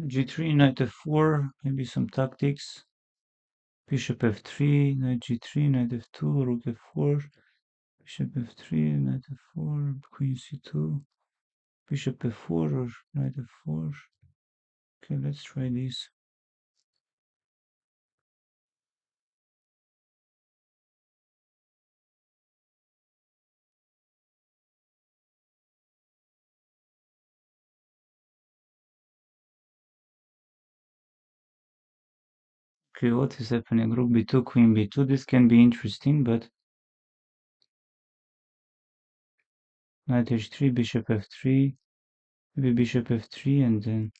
G3, knight f4, maybe some tactics. Bishop f3, knight g3, knight f2, rook f4, bishop f3, knight f4, queen c2, bishop f4 or knight f4. Okay, let's try this. Okay, what is happening? Rook b2, queen b2. This can be interesting, but knight h3, bishop f3, maybe bishop f3, and then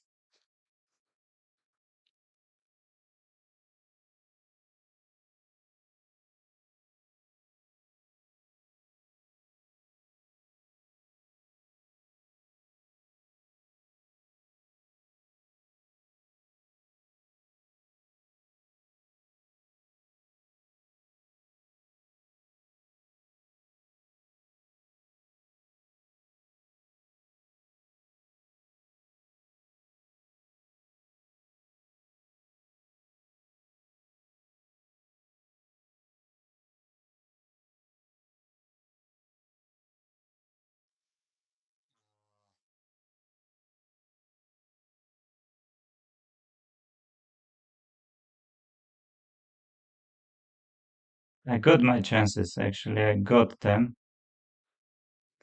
I got my chances, actually. I got them.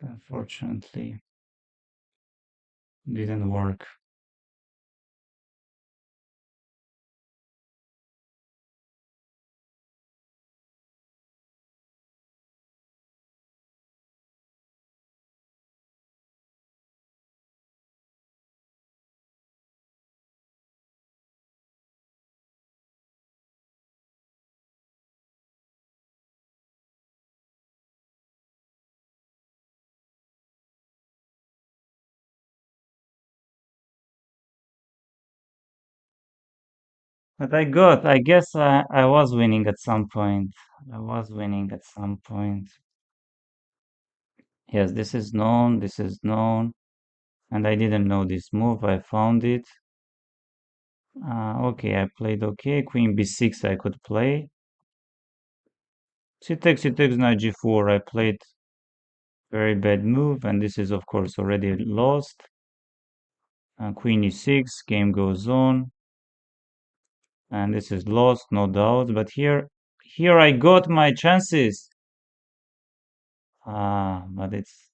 Unfortunately, didn't work. But I guess I was winning at some point. I was winning at some point. Yes, this is known, this is known. And I didn't know this move, I found it. Okay, I played okay. Queen b6 I could play. C takes knight g4, I played very bad move, and this is of course already lost. Queen e6, game goes on. And this is lost, no doubt. But here I got my chances. But it's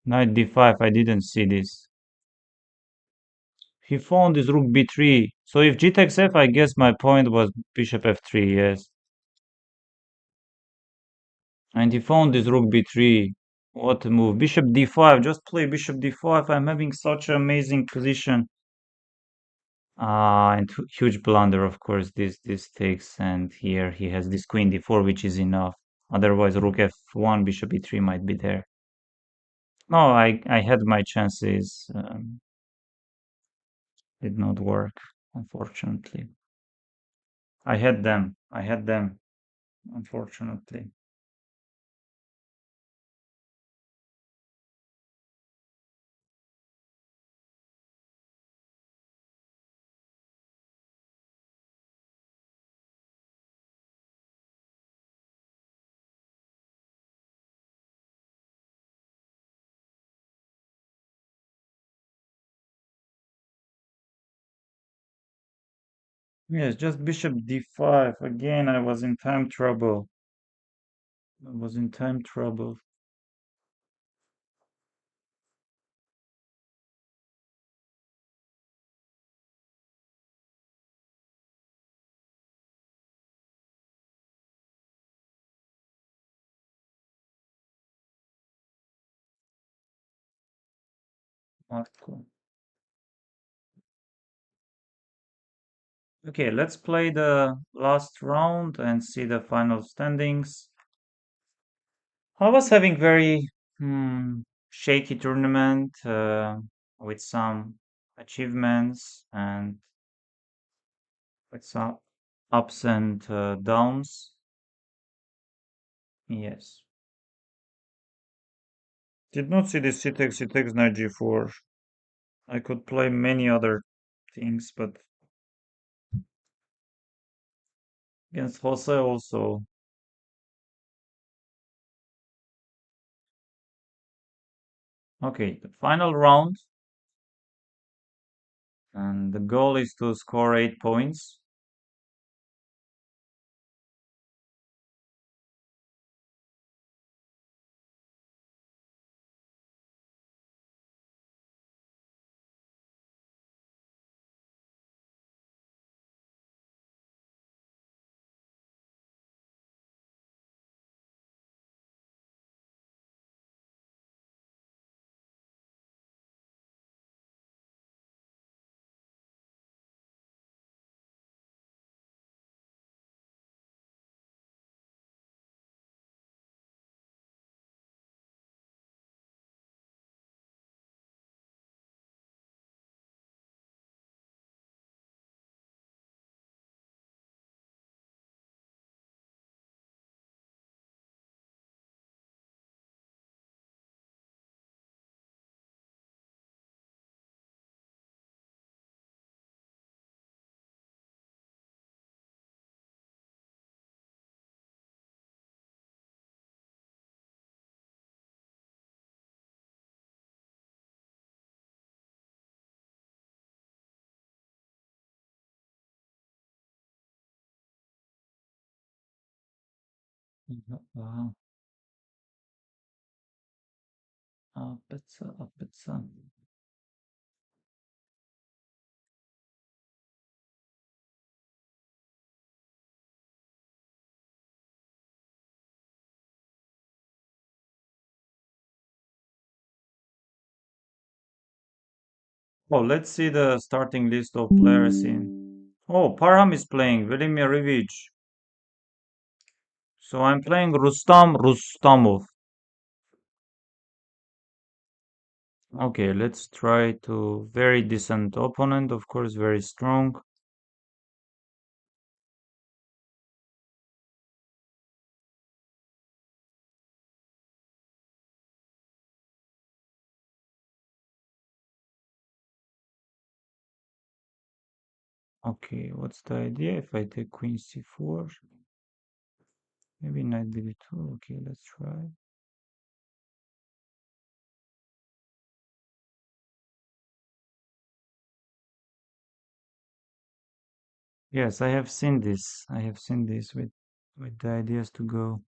knight d5. I didn't see this. He found this rook b3. So if g takes f, I guess my point was bishop f3, yes. And he found this rook b3. What a move. Bishop d5. Just play bishop d5. I'm having such an amazing position. And huge blunder, of course, this takes. And here he has this queen d4, which is enough. Otherwise, rook f1, bishop e3 might be there. No, I had my chances. Did not work, unfortunately. I had them. Unfortunately. Yes, just bishop d5. Again, I was in time trouble. I was in time trouble. Marco. Okay, let's play the last round and see the final standings. I was having very shaky tournament with some achievements and with some ups and downs. Yes. Did not see this c takes knight g4. I could play many other things, but against Jose also. Okay, the final round, and the goal is to score 8 points. Aha, Apetza, apetza. Oh, let's see the starting list of players in. Oh, Parham is playing, Vladimir Rivich. So I'm playing Rustam Rustamov. Okay, let's try to very decent opponent, of course, very strong. Okay, what's the idea? If I take Queen C4, maybe Knight BD2. Okay, let's try. Yes, I have seen this. I have seen this with the ideas to go.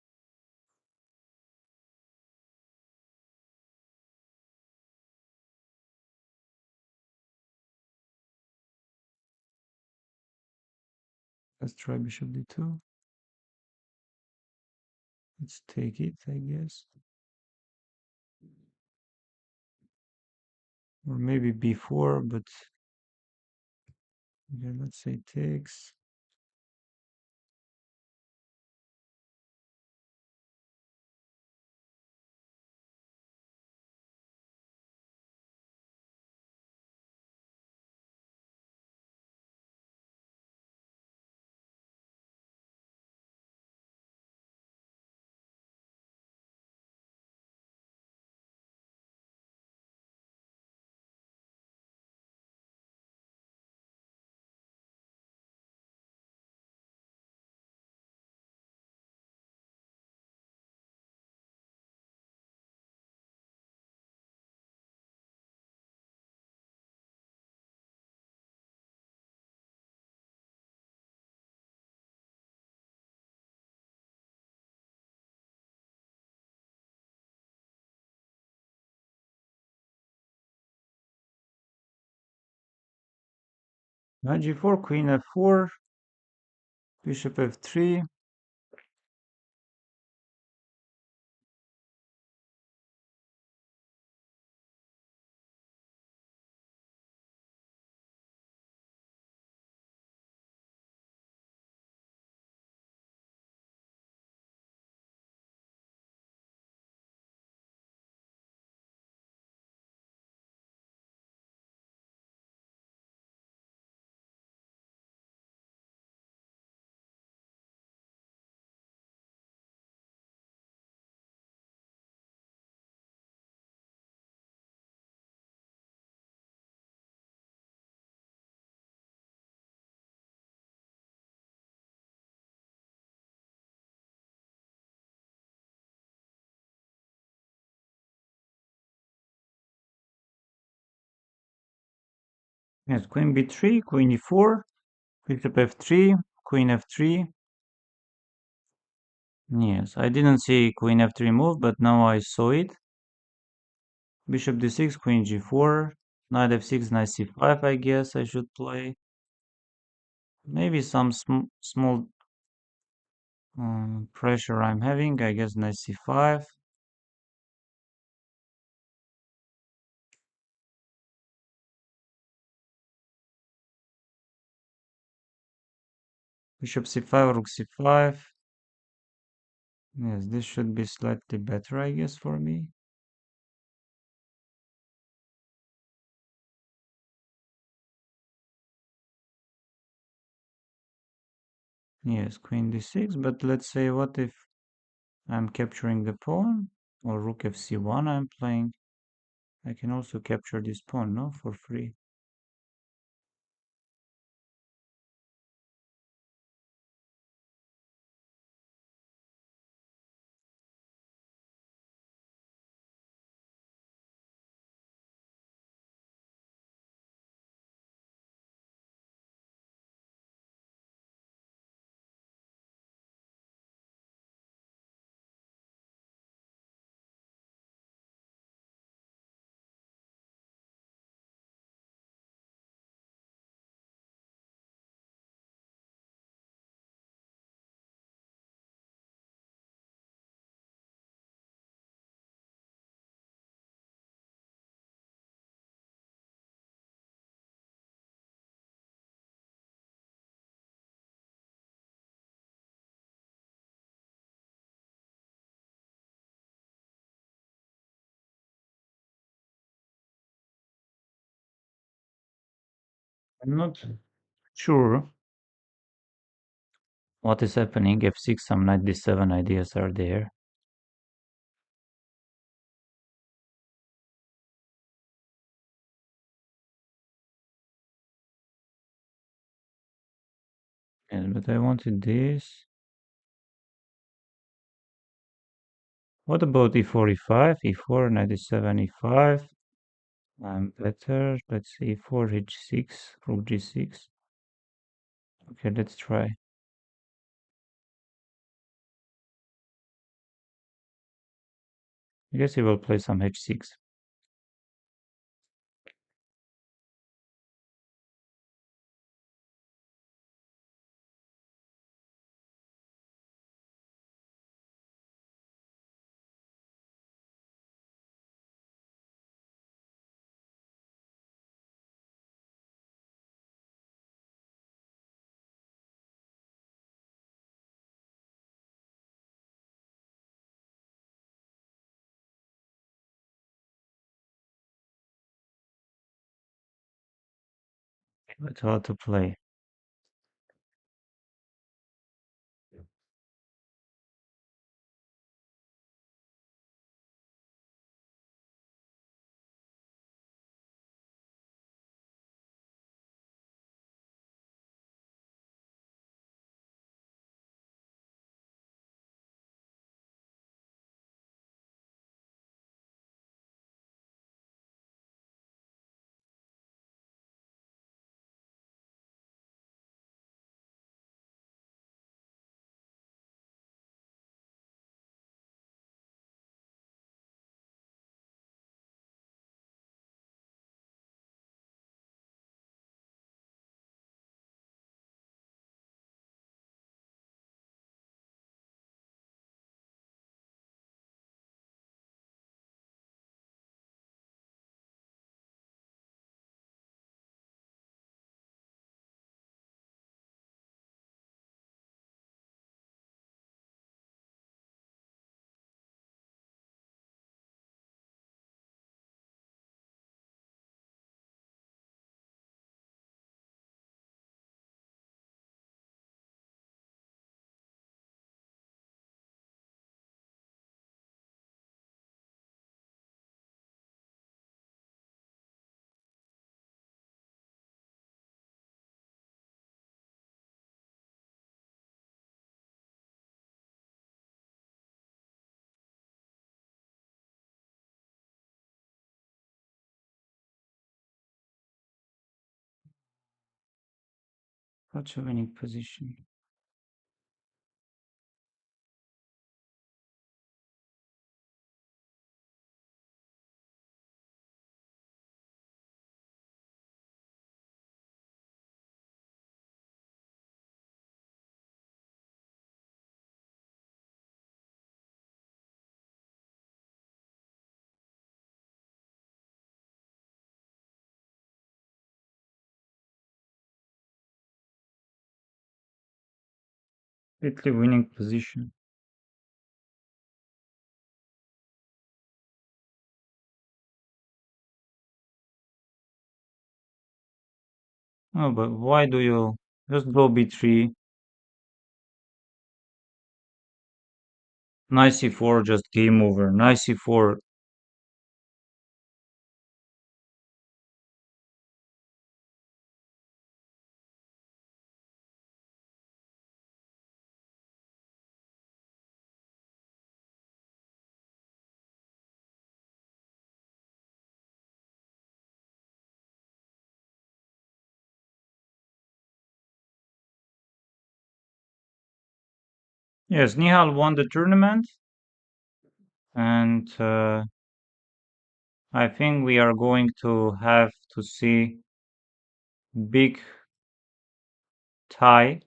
Let's try Bishop D2. Let's take it, I guess. Or maybe B4, but yeah, let's say takes. Knight G4, Queen F4, Bishop F3. Yes, Queen B3, Queen E4, Bishop F3, Queen F3. Yes, I didn't see Queen F3 move, but now I saw it. Bishop D6, Queen G4, Knight F6, Knight C5, I guess I should play. Maybe some small pressure I'm having, I guess Knight C5. Bishop C5, Rook C5. Yes, this should be slightly better, I guess, for me. Yes, Queen D6, but let's say what if I'm capturing the pawn, or Rook FC1 I'm playing. I can also capture this pawn, no, for free. I'm not sure what is happening. F6, some knight d7 ideas are there. Yes, but I wanted this. What about e4, e5, e4, knight d7, e5? I'm better. Let's see, e4, h6, rook g6. Okay, let's try. I guess he will play some h6. But how to play? Such a winning position. Completely winning position. Oh, but why do you just go b3? Knight c4, just game over. Knight c4. Yes, Nihal won the tournament, and I think we are going to have to see big tie.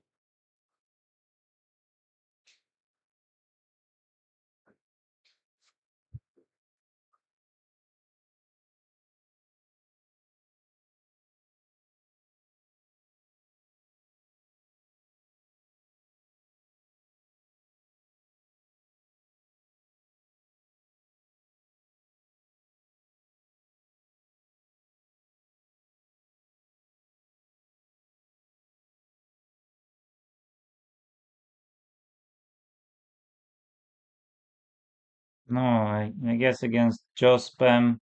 No, I guess against Joe Spam,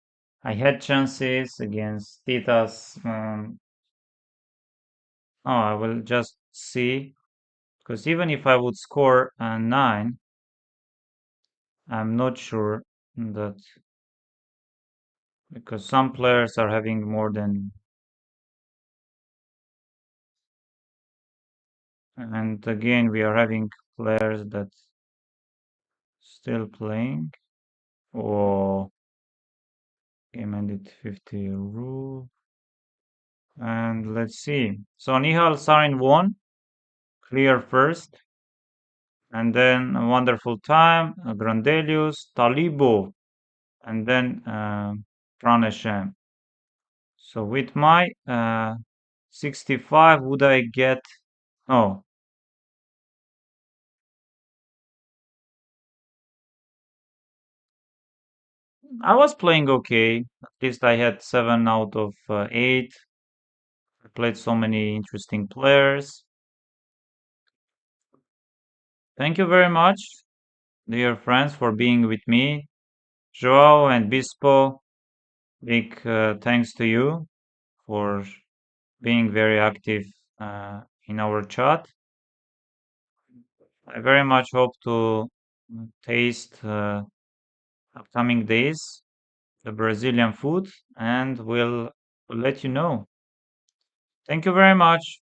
I had chances against Titas. Oh, I will just see. Because even if I would score a 9, I'm not sure that because some players are having more than. And again, we are having players that still playing. Oh, game ended 50 rule. And let's see. So Nihal Sarin won, clear first. And then a wonderful time, Grandelius, Talibov, and then Pranasham. So with my 65, would I get? Oh, I was playing okay. At least I had 7 out of 8. I played so many interesting players. Thank you very much, dear friends, for being with me. Joao and Bispo, big thanks to you for being very active in our chat. I very much hope to taste upcoming days the Brazilian food and will let you know. Thank you very much.